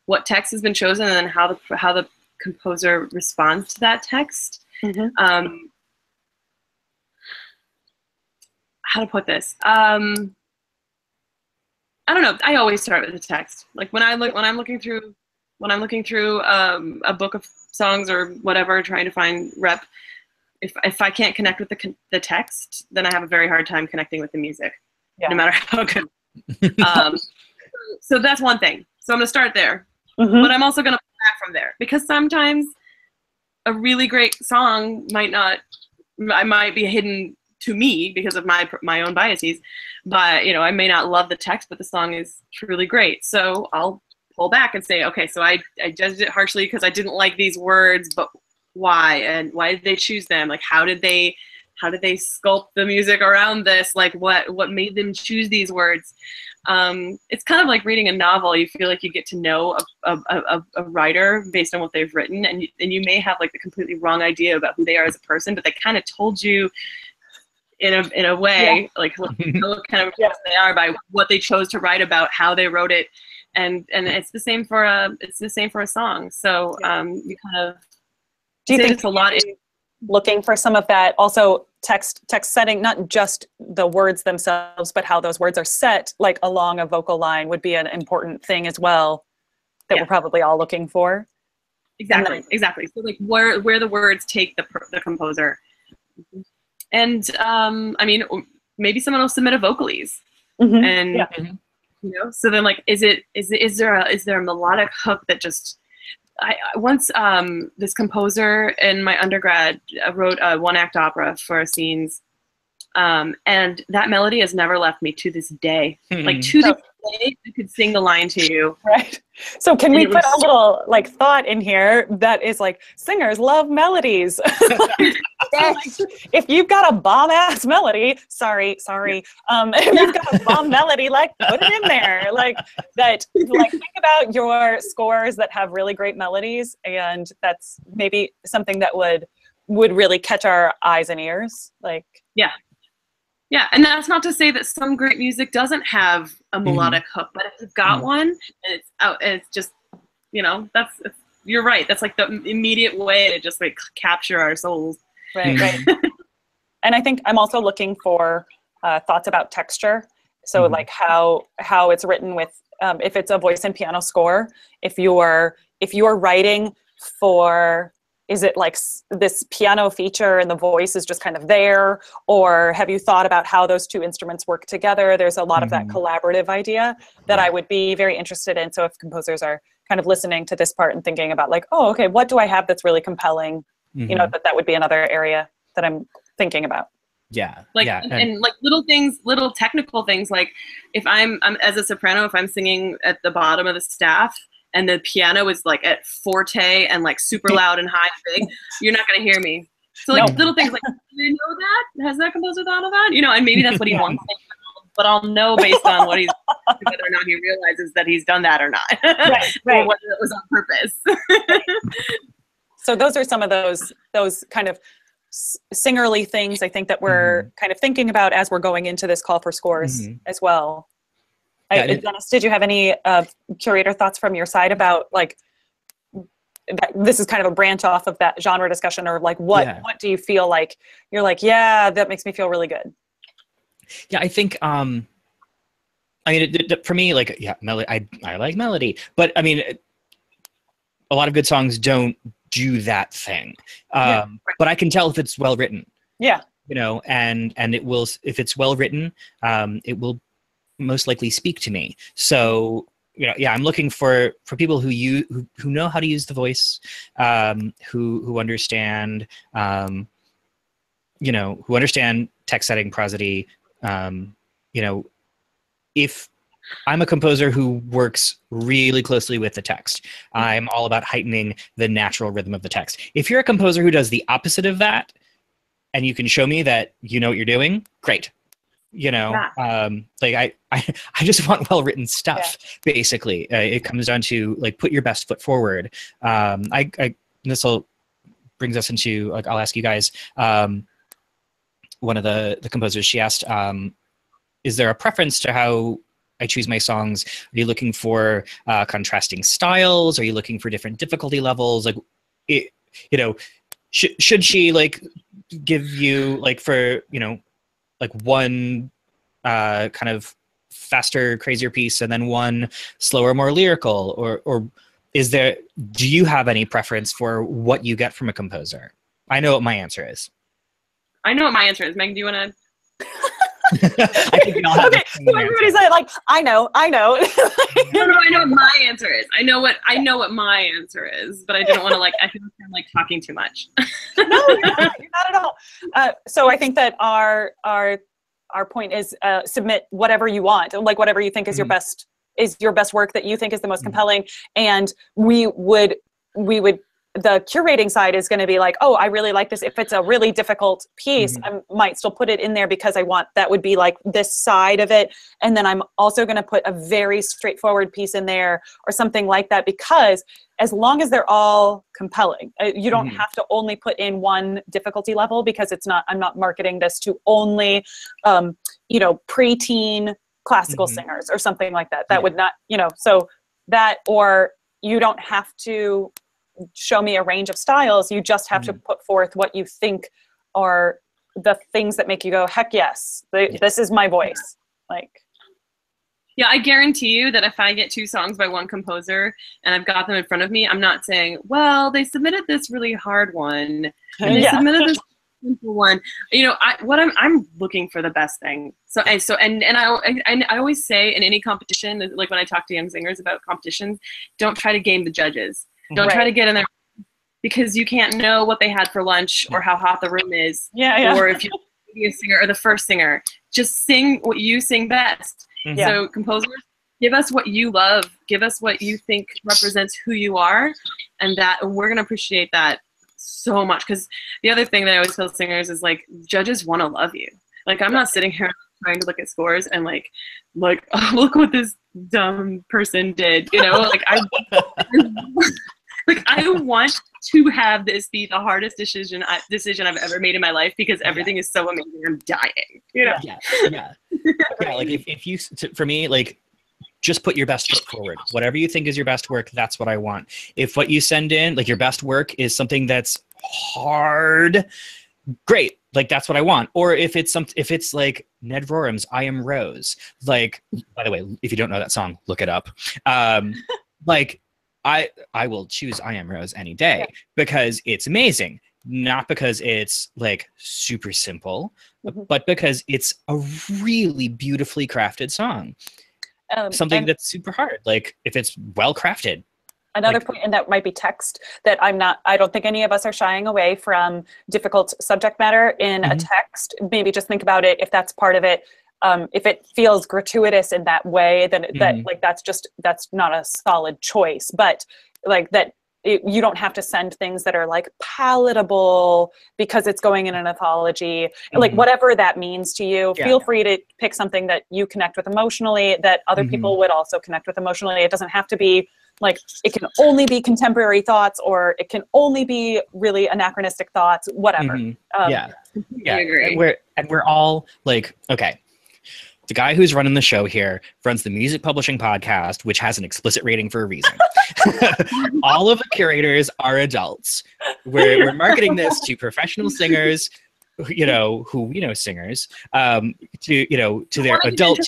what text has been chosen, and then how the composer responds to that text. How to put this? I don't know. I always start with the text. Like when I'm looking through a book of songs or whatever, trying to find rep, if I can't connect with the text, then I have a very hard time connecting with the music, no matter how good. So that's one thing. So I'm gonna start there, but I'm also gonna pull back from there, because sometimes a really great song might be hidden to me because of my own biases, but you know, I may not love the text, but the song is truly great. So I'll pull back and say, okay, so I judged it harshly because I didn't like these words, but why? And why did they choose them? Like, how did they sculpt the music around this? Like, what made them choose these words? It's kind of like reading a novel. You feel like you get to know a writer based on what they've written, and you may have like the completely wrong idea about who they are as a person, but they kind of told you in a way, like what kind of person they are by what they chose to write about, how they wrote it, and it's the same for a song. So you kind of do you think it's a lot looking for some of that also text setting, not just the words themselves, but how those words are set like along a vocal line would be an important thing as well that we're probably all looking for. Exactly. So like where the words take the composer. And I mean, maybe someone will submit a vocalese, and you know, so then like, is there a melodic hook that just once this composer in my undergrad wrote a one-act opera for scenes, and that melody has never left me to this day. Like to this day, I could sing the line to you. Right. So can we put a little like thought in here that is like, singers love melodies. If you've got a bomb ass melody, sorry. If you've got a bomb melody, like put it in there. Like that, like think about your scores that have really great melodies, and that's maybe something that would really catch our eyes and ears. Like yeah, and that's not to say that some great music doesn't have a melodic hook, but if you've got one and it's out, and it's just, you know, you're right. That's like the immediate way to just like capture our souls. Right. And I think I'm also looking for thoughts about texture. So like how it's written with, if it's a voice and piano score, if you're writing for, is it like this piano feature and the voice is just kind of there? Or have you thought about how those two instruments work together? There's a lot of that collaborative idea that I would be very interested in. So if composers are kind of listening to this part and thinking about like, oh, okay, what do I have that's really compelling? You know, that would be another area that I'm thinking about. Yeah. Like, yeah. and like little things, little technical things, like if I'm as a soprano, if I'm singing at the bottom of the staff, and the piano is like at forte and like super loud and high and big, you're not going to hear me. So like little things like, do you know that? Has that composer thought of that? You know, and maybe that's what he wants, but I'll know based on what he's, whether or not he realizes that he's done that or not. Right. Or whether it was on purpose. So those are some of those kind of singerly things I think that we're kind of thinking about as we're going into this call for scores as well. Dennis, did you have any curator thoughts from your side about like that, this is kind of a branch off of that genre discussion, or like what do you feel like you're like, yeah, that makes me feel really good? Yeah, I think I mean for me, like, yeah, I like melody, but I mean a lot of good songs don't do that thing, but I can tell if it's well written. You know, and it will, if it's well written, it will most likely speak to me. So, you know, yeah, I'm looking for people who know how to use the voice, who understand, you know, who understand text setting, prosody. You know, if I'm a composer who works really closely with the text, I'm all about heightening the natural rhythm of the text. If you're a composer who does the opposite of that, and you can show me that you know what you're doing, great. You know, like I just want well-written stuff, basically. It comes down to like, put your best foot forward. This will brings us into, like, I'll ask you guys, one of the composers, she asked, is there a preference to how I choose my songs? Are you looking for contrasting styles? Are you looking for different difficulty levels? Like, you know, should she like give you like, for, you know, like one kind of faster, crazier piece and then one slower, more lyrical, or do you have any preference for what you get from a composer? I know what my answer is. I know what my answer is. Megan, do you want to? I think we all have okay, so everybody's like, I know. No, I know what my answer is. I know what my answer is, but I didn't want to, like, I feel like I'm like talking too much. No, you're not at all. So I think that our point is submit whatever you want, like whatever you think is your best work that you think is the most compelling, and we would the curating side is going to be like, oh, I really like this. If it's a really difficult piece, I might still put it in there because I want that would be like this side of it. And then I'm also going to put a very straightforward piece in there or something like that, because as long as they're all compelling, you don't have to only put in one difficulty level, because I'm not marketing this to only, you know, preteen classical singers or something like that. That would not, you know, so that, or you don't have to show me a range of styles. You just have to put forth what you think are the things that make you go, heck yes, this is my voice. Like, yeah, I guarantee you that if I get 2 songs by one composer and I've got them in front of me, I'm not saying, well, they submitted this really hard one and they submitted this simple one. You know, I'm looking for the best thing. So I always say in any competition, like when I talk to young singers about competitions, don't try to game the judges. Don't try to get in there, because you can't know what they had for lunch or how hot the room is. Or if you're the singer or the first singer, just sing what you sing best. So composers, give us what you love. Give us what you think represents who you are, and we're gonna appreciate that so much. Because the other thing that I always tell singers is, like, judges want to love you. Like, I'm not sitting here trying to look at scores and like, oh, look what this dumb person did. You know, like I want to have this be the hardest decision I've ever made in my life, because everything is so amazing. I'm dying. You know? Yeah. Like if you, for me, like, just put your best foot forward. Whatever you think is your best work, that's what I want. If what you send in, like, your best work is something that's hard, great. like that's what I want. Or if it's like Ned Rorem's I Am Rose, like, by the way, if you don't know that song, look it up. Like I will choose I Am Rose any day because it's amazing. Not because it's like super simple, but because it's a really beautifully crafted song. Something that's super hard, like if it's well crafted. Another point, and that might be text, that I don't think any of us are shying away from difficult subject matter in a text. Maybe just think about it, if that's part of it. If it feels gratuitous in that way, then that's not a solid choice. But like that, you don't have to send things that are like palatable because it's going in an anthology. Like whatever that means to you, feel free to pick something that you connect with emotionally, that other people would also connect with emotionally. It doesn't have to be like, it can only be contemporary thoughts, or it can only be really anachronistic thoughts, whatever. I agree. And we're all like, okay, the guy who's running the show here runs the music publishing podcast, which has an explicit rating for a reason. All of the curators are adults. We're marketing this to professional singers, who singers, to their adult.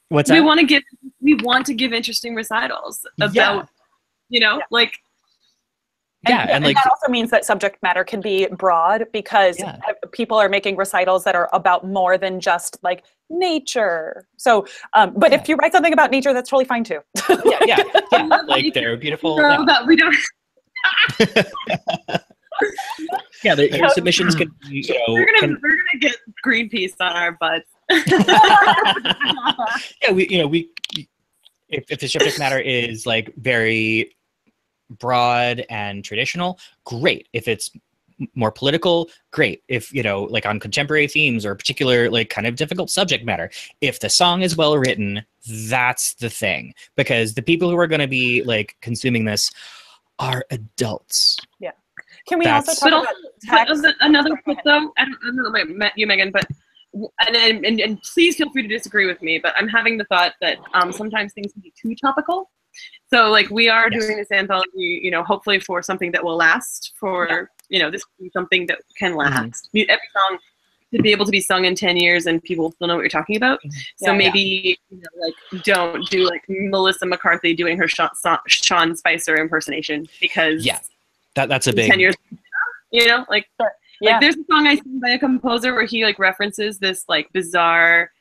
What's that? We want to give interesting recitals about, like. And like, that also means that subject matter can be broad, because people are making recitals that are about more than just like nature. So, but if you write something about nature, that's totally fine too. Like they're beautiful. We don't. Your submissions can. We're gonna get Greenpeace on our butts. If the subject matter is like very broad and traditional, great. If it's more political, great. If like on contemporary themes or particular like kind of difficult subject matter, if the song is well written, that's the thing, because the people who are going to be like consuming this are adults. Can we also talk about text? Another quote though, I don't know about you, Megan, but and please feel free to disagree with me, but I'm having the thought that sometimes things can be too topical. So like we are doing this anthology, hopefully for something that will last, for this can be something that can last. Every song should be able to be sung in 10 years and people will still know what you're talking about. So maybe like don't do like Melissa McCarthy doing her Sean Spicer impersonation, because that's a big 10 years, like there's a song I sing by a composer where he like references this like bizarre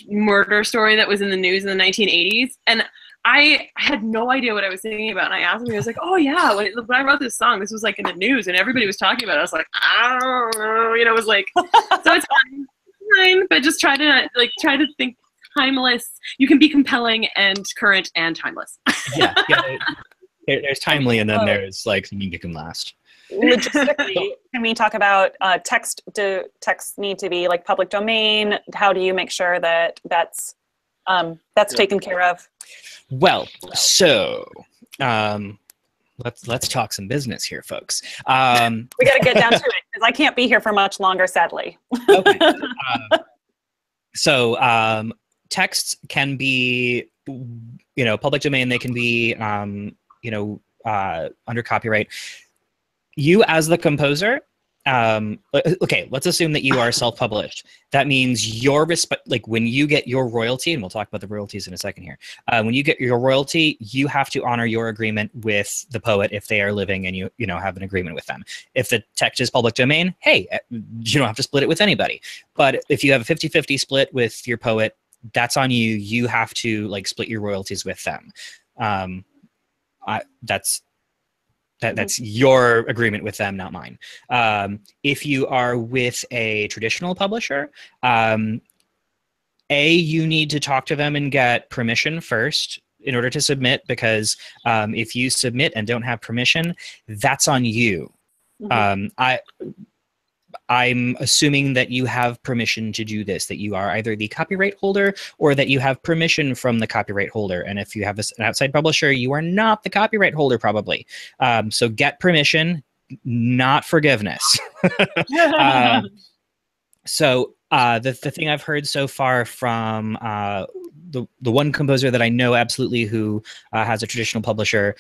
murder story that was in the news in the 1980s, and I had no idea what I was singing about, and I asked him, he was like, oh yeah, when I wrote this song, this was like in the news and everybody was talking about it. I was like, I don't know, it was like, so it's fine, but just try to think timeless. You can be compelling and current and timeless. There's timely, and then there's like something that can last. Logistically, can we talk about text? Do texts need to be like public domain? How do you make sure that that's taken care of? Well, so let's talk some business here, folks. We got to get down to it, because I can't be here for much longer, sadly. Okay. So texts can be, public domain. They can be, under copyright. You as the composer, okay, let's assume that you are self-published. That means when you get your royalty, and we'll talk about the royalties in a second here. When you get your royalty, you have to honor your agreement with the poet if they are living and you have an agreement with them. If the text is public domain, hey, you don't have to split it with anybody. But if you have a 50-50 split with your poet, that's on you. You have to like split your royalties with them. That's your agreement with them, not mine. If you are with a traditional publisher, you need to talk to them and get permission first in order to submit, because if you submit and don't have permission, that's on you. I'm assuming that you have permission to do this, that you are either the copyright holder or that you have permission from the copyright holder. And if you have an outside publisher, you are not the copyright holder, probably. So get permission, not forgiveness. So The thing I've heard so far from the one composer that I know absolutely who has a traditional publisher,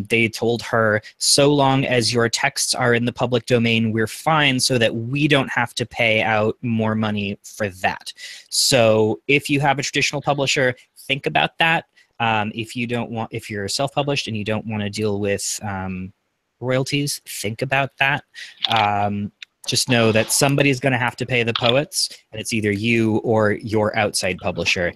they told her, so long as your texts are in the public domain, we're fine, so that we don't have to pay out more money for that. So if you have a traditional publisher, think about that. If you're self-published and you don't want to deal with royalties, think about that. Just know that somebody's going to have to pay the poets, and it's either you or your outside publisher.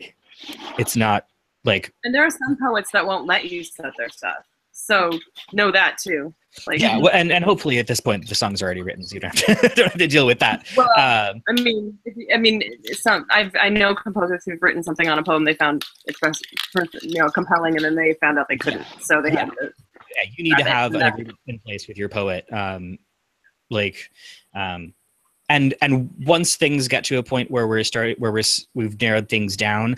It's not like... And there are some poets that won't let you set their stuff. So know that too. Like, yeah, well, and hopefully at this point the song's already written, so you don't have to deal with that. Well, I know composers who've written something on a poem they found compelling, and then they found out they couldn't, so they had to. Yeah, you need to have an agreement in place with your poet. And once things get to a point where we've narrowed things down,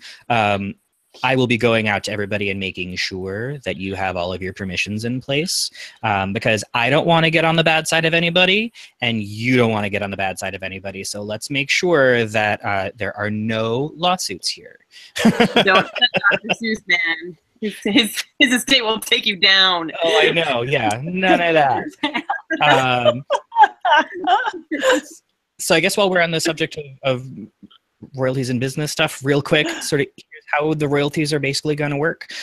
I will be going out to everybody and making sure that you have all of your permissions in place, because I don't want to get on the bad side of anybody, and you don't want to get on the bad side of anybody. So let's make sure that there are no lawsuits here. Don't Dr. Seuss, man. His estate will take you down. Oh, I know. Yeah, none of that. So I guess while we're on the subject of royalties and business stuff, real quick, sort of here's how the royalties are basically going to work.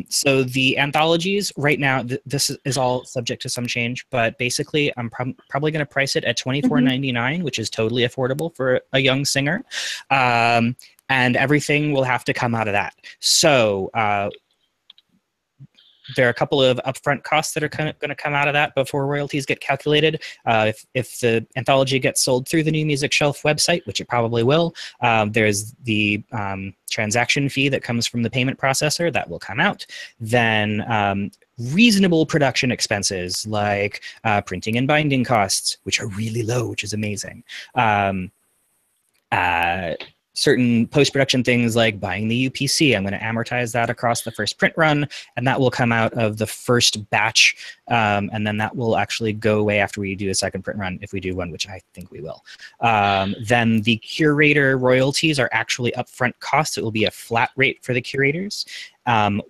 So the anthologies right now, this is all subject to some change, but basically I'm probably going to price it at $24.99, which is totally affordable for a young singer. And everything will have to come out of that. So there are a couple of upfront costs that are going to come out of that before royalties get calculated. If the anthology gets sold through the New Music Shelf website, which it probably will, there's the transaction fee that comes from the payment processor that will come out. Then reasonable production expenses like printing and binding costs, which are really low, which is amazing. Certain post-production things like buying the UPC, I'm going to amortize that across the first print run, and that will come out of the first batch, and then that will actually go away after we do a second print run, if we do one, which I think we will. Then the curator royalties are actually upfront costs. It will be a flat rate for the curators.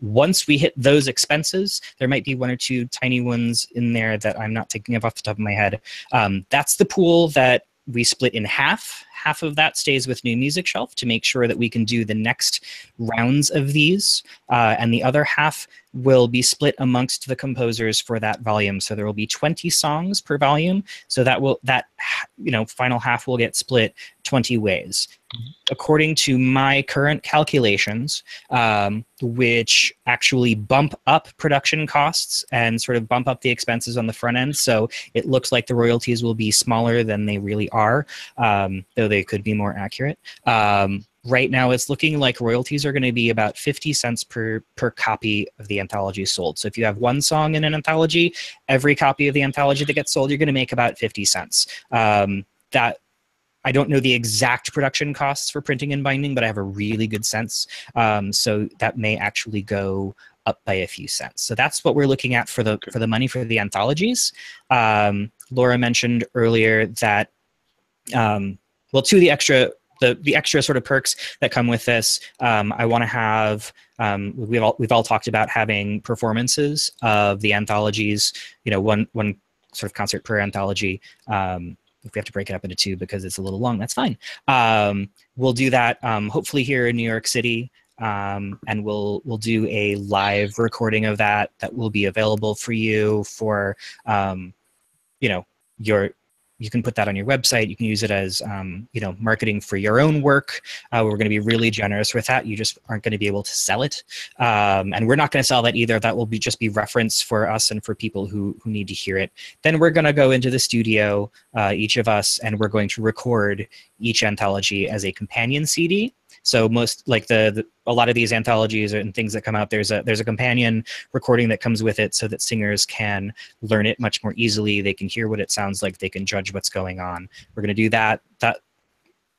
Once we hit those expenses, there might be one or two tiny ones in there that I'm not thinking of off the top of my head. That's the pool that we split in half. Half of that stays with New Music Shelf to make sure that we can do the next rounds of these, and the other half will be split amongst the composers for that volume. So there will be 20 songs per volume. So that final half will get split 20 ways. According to my current calculations, which actually bump up production costs and sort of bump up the expenses on the front end. So it looks like the royalties will be smaller than they really are, though they could be more accurate. Right now, it's looking like royalties are going to be about 50 cents per copy of the anthology sold. So if you have one song in an anthology, every copy of the anthology that gets sold, you're going to make about 50 cents. That I don't know the exact production costs for printing and binding, but I have a really good sense. So that may actually go up by a few cents. So that's what we're looking at for the money for the anthologies. Laura mentioned earlier that, well, the extra sort of perks that come with this, I want to have, we've all talked about having performances of the anthologies, one sort of concert per anthology. If we have to break it up into two because it's a little long, that's fine. We'll do that hopefully here in New York City, and we'll do a live recording of that will be available for you for, you can put that on your website. You can use it as, marketing for your own work. We're going to be really generous with that. You just aren't going to be able to sell it. And we're not going to sell that either. That will just be reference for us and for people who need to hear it. Then we're going to go into the studio, each of us, and we're going to record each anthology as a companion CD. So a lot of these anthologies and things that come out, there's a companion recording that comes with it so that singers can learn it much more easily. They can hear what it sounds like. They can judge what's going on. We're going to do that.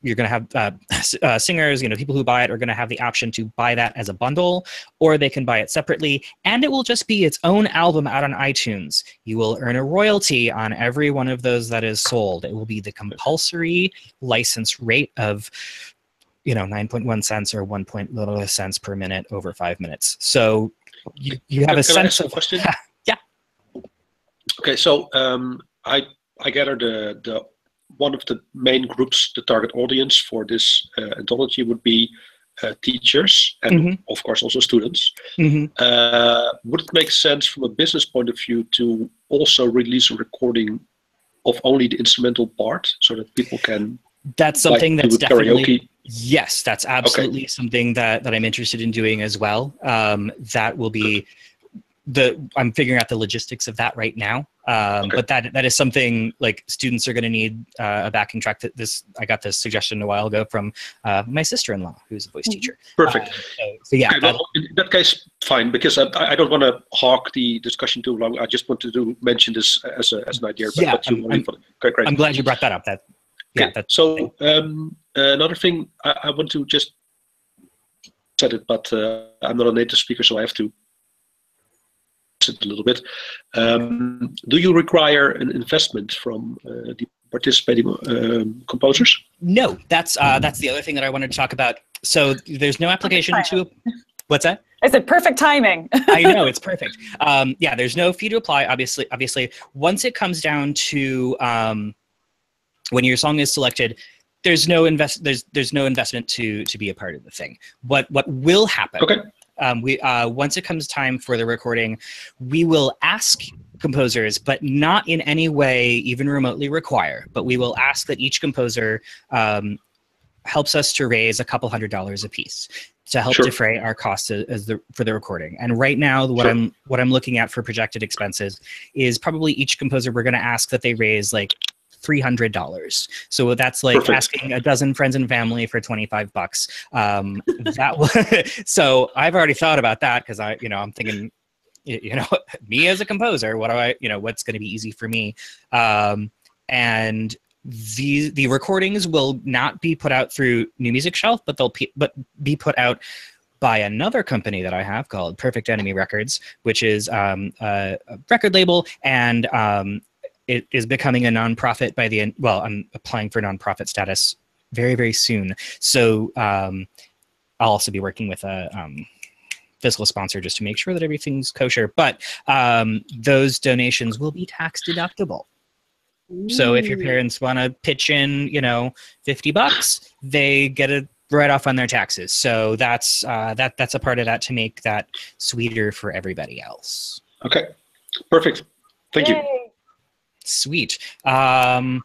you're going to have singers, people who buy it are going to have the option to buy that as a bundle, or they can buy it separately, and it will just be its own album out on iTunes. You will earn a royalty on every one of those that is sold. It will be the compulsory license rate of 9.1 cents or 1 cents per minute over 5 minutes. So you have a sense of question. Yeah. Okay, so I gather the one of the main groups, the target audience for this anthology would be teachers and of course also students. Would it make sense from a business point of view to also release a recording of only the instrumental part so that people can? That's something that's definitely karaoke? Yes, that's absolutely something that I'm interested in doing as well. That will be I'm figuring out the logistics of that right now. But that is something like students are going to need a backing track. I got this suggestion a while ago from my sister-in-law, who's a voice teacher. Perfect. So yeah. Okay, well, in that case, fine, because I don't want to hog the discussion too long. I just wanted to mention this as an idea. Okay, great. I'm glad you brought that up. So another thing I want to just said it, but I'm not a native speaker, so I have to it a little bit. Do you require an investment from the participating composers? No, that's the other thing that I wanted to talk about. So there's no application to. What's that? I said perfect timing. I know, it's perfect. Yeah, there's no fee to apply. Obviously, once it comes down to when your song is selected, there's no investment to be a part of the thing. What will happen? Okay. Once it comes time for the recording, we will ask composers, but not in any way even remotely require, but we will ask that each composer helps us to raise a couple $100s a piece to help defray our costs for the recording. And right now, what I'm looking at for projected expenses is probably each composer we're going to ask that they raise like $300. So that's like asking a dozen friends and family for $25. So I've already thought about that because I'm thinking, me as a composer, what's going to be easy for me? And the recordings will not be put out through NewMusicShelf, but they'll be put out by another company that I have called Perfect Enemy Records, which is a record label, and it is becoming a nonprofit by the end. Well, I'm applying for nonprofit status very, very soon. So I'll also be working with a fiscal sponsor just to make sure that everything's kosher. But those donations will be tax deductible. So if your parents want to pitch in, $50, they get a write-off on their taxes. So that's a part of that to make that sweeter for everybody else. Okay, perfect. Thank you. Sweet. I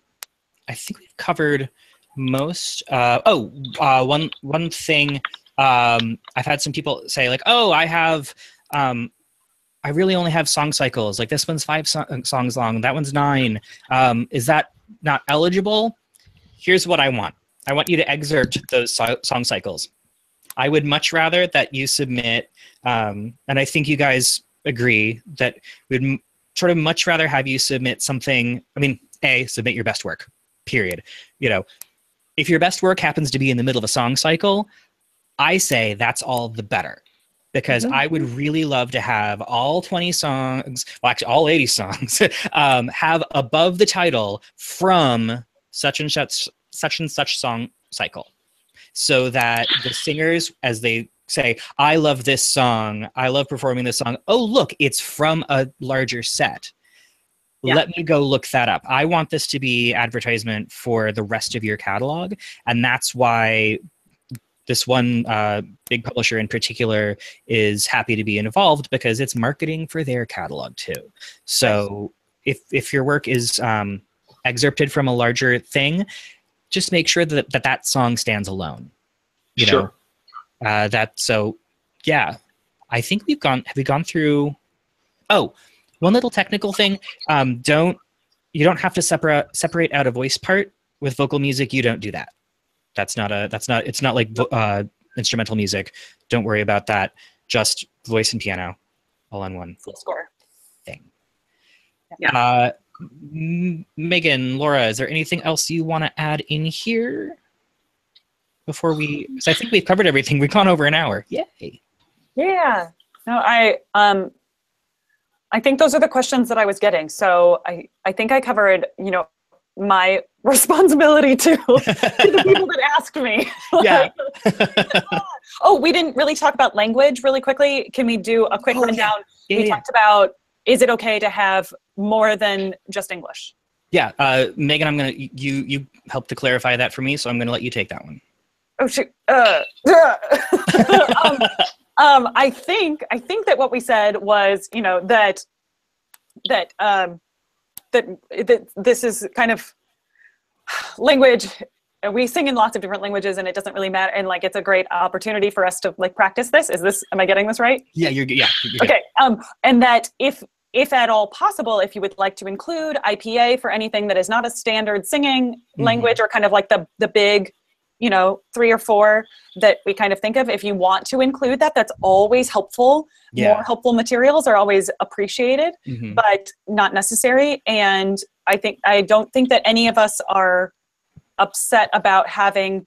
think we've covered most. One thing. I've had some people say like, "Oh, I really only have song cycles. Like this one's 5 songs long. That one's 9. Is that not eligible?" Here's what I want. I want you to excerpt those song cycles. I would much rather that you submit, and I think you guys agree that we'd sort of much rather have you submit something. I mean, submit your best work, period. If your best work happens to be in the middle of a song cycle, I say that's all the better. Because I would really love to have all 20 songs, well, actually all 80 songs, have above the title from such and such song cycle. So that the singers, as they say, I love this song, I love performing this song, oh, look, it's from a larger set. Yeah. Let me go look that up. I want this to be advertisement for the rest of your catalog. And that's why this one big publisher in particular is happy to be involved, because it's marketing for their catalog too. So if your work is excerpted from a larger thing, just make sure that song stands alone. You know, yeah, I think have we gone through, one little technical thing. You don't have to separate out a voice part with vocal music. You don't do that. It's not like instrumental music. Don't worry about that. Just voice and piano all on one score thing. Yeah. Megan, Laura, is there anything else you want to add in here? before we? So I think we've covered everything. We've gone over an hour. Yay! Yeah. No, I think those are the questions that I was getting. So I think I covered, my responsibility to the people that asked me. Yeah. Oh, we didn't really talk about language really quickly. Can we do a quick rundown? Yeah. We talked about, is it okay to have more than just English? Yeah. Megan, I'm going to, you helped to clarify that for me, so I'm going to let you take that one. Oh, shoot. I think that what we said was, that this is kind of language. We sing in lots of different languages, and it doesn't really matter. And like, it's a great opportunity for us to like practice this. Am I getting this right? Yeah, you're good. Okay. And that if at all possible, if you would like to include IPA for anything that is not a standard singing language, or kind of like the big, 3 or 4 that we kind of think of, if you want to include that, that's always helpful. Yeah. More helpful materials are always appreciated, but not necessary. And I don't think that any of us are upset about having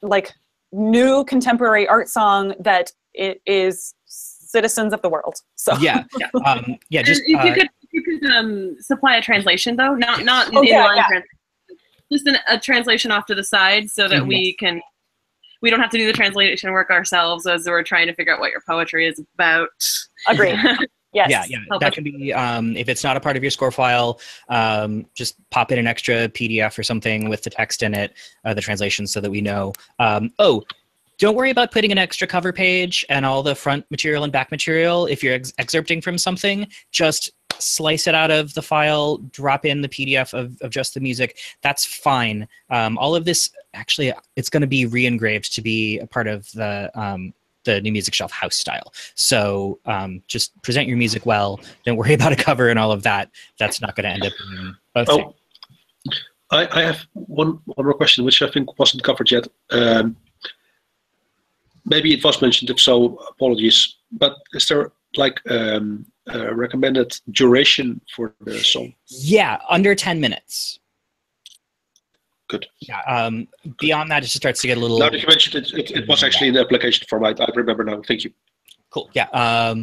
like new contemporary art song that it is citizens of the world. So yeah. Just if you could supply a translation though, not inline translation. Just a translation off to the side, so that we don't have to do the translation work ourselves as we're trying to figure out what your poetry is about. Agreed. Yes. Yeah. That can be, if it's not a part of your score file, just pop in an extra PDF or something with the text in it, the translation, so that we know. Don't worry about putting an extra cover page and all the front material and back material. If you're excerpting from something, just slice it out of the file, drop in the PDF of just the music. That's fine. All of this, actually, it's going to be re-engraved to be a part of the New Music Shelf house style. So just present your music well. Don't worry about a cover and all of that. That's not going to end up being a thing. I have one more question, which I think wasn't covered yet. Maybe it was mentioned. If so, apologies. But is there like recommended duration for the song? Yeah, under 10 minutes. Good. Yeah. Beyond that, it just starts to get a little. Now that you mentioned it, it was actually in the application format. I remember now. Thank you. Cool. Yeah.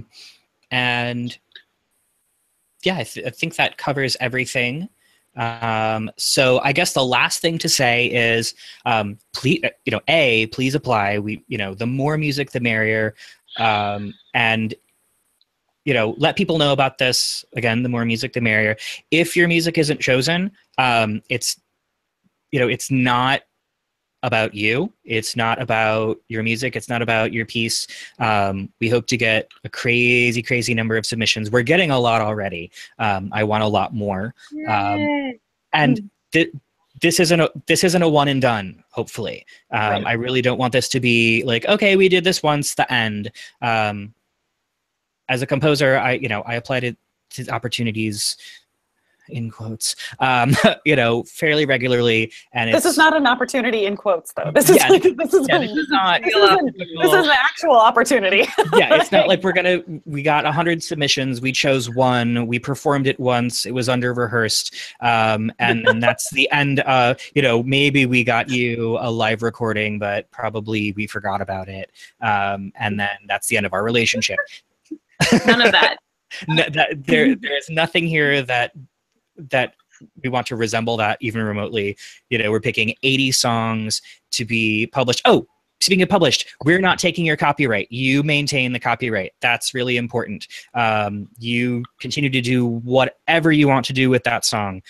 And yeah, I think that covers everything. So I guess the last thing to say is, please, please apply. The more music, the merrier. And let people know about this. Again, the more music, the merrier. If your music isn't chosen, it's not about you. It's not about your music. It's not about your piece. We hope to get a crazy, crazy number of submissions. We're getting a lot already. I want a lot more. And this isn't a one and done, hopefully. Right. I really don't want this to be like, okay, we did this once, the end. As a composer, I applied to opportunities, in quotes, fairly regularly, and this is not an opportunity in quotes, though. This is this is an actual opportunity. Yeah, it's not like we got 100 submissions, we chose one, we performed it once, it was under rehearsed, and then that's the end. Maybe we got you a live recording, but probably we forgot about it, and then that's the end of our relationship. None of that. There's nothing here that we want to resemble that even remotely. We're picking 80 songs to be published. Oh, speaking of published, we're not taking your copyright. You maintain the copyright. That's really important. You continue to do whatever you want to do with that song.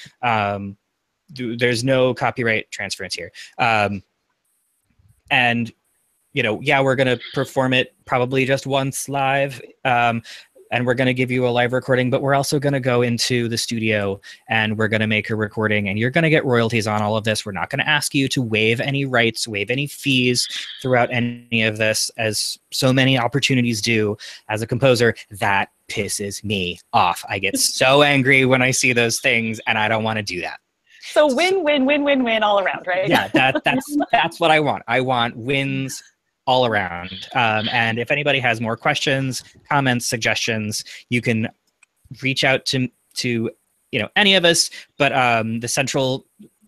There's no copyright transference here. And we're going to perform it probably just once live. And we're going to give you a live recording, but we're also going to go into the studio and we're going to make a recording, and you're going to get royalties on all of this. We're not going to ask you to waive any rights, waive any fees throughout any of this, as so many opportunities do. As a composer, that pisses me off. I get so angry when I see those things, and I don't want to do that. So win, win, win, win, win all around, right? Yeah, that's what I want. I want wins all around. And if anybody has more questions, comments, suggestions, you can reach out to any of us. But the central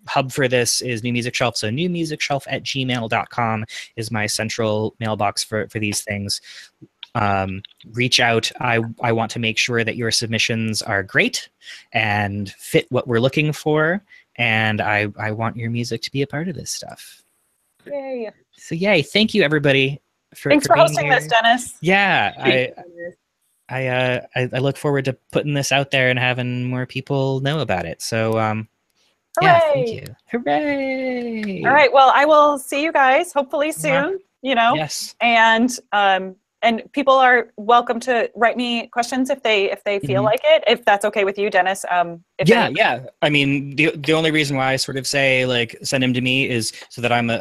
hub for this is New Music Shelf. So newmusicshelf@gmail.com is my central mailbox for these things. Reach out. I want to make sure that your submissions are great and fit what we're looking for. And I want your music to be a part of this stuff. Yay. So yay. Thank you, everybody. Thanks for being hosting here. this, Dennis. Yeah. I look forward to putting this out there and having more people know about it. So yeah, thank you. Hooray! All right. Well, I will see you guys hopefully soon. You know. Yes. And people are welcome to write me questions if they feel like it. If that's okay with you, Dennis. Yeah. I mean, the only reason why I sort of say like send him to me is so that I'm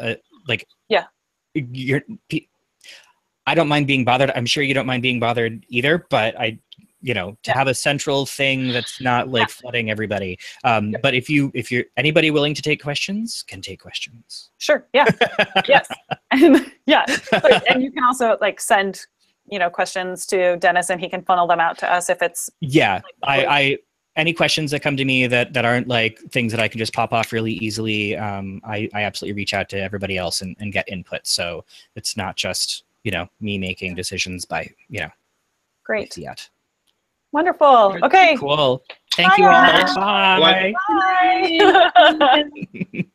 I don't mind being bothered. I'm sure you don't mind being bothered either, but to have a central thing that's not like flooding everybody. But if you're anybody willing to take questions, can take questions. Sure. Yeah. Yes. And yeah. And you can also like send, questions to Dennis and he can funnel them out to us if it's. Yeah. Like, any questions that come to me that aren't like things that I can just pop off really easily, I absolutely reach out to everybody else and get input. So it's not just, me making decisions by, Great. Fiat. Wonderful. Okay. Cool. Thank you all. Bye. Bye.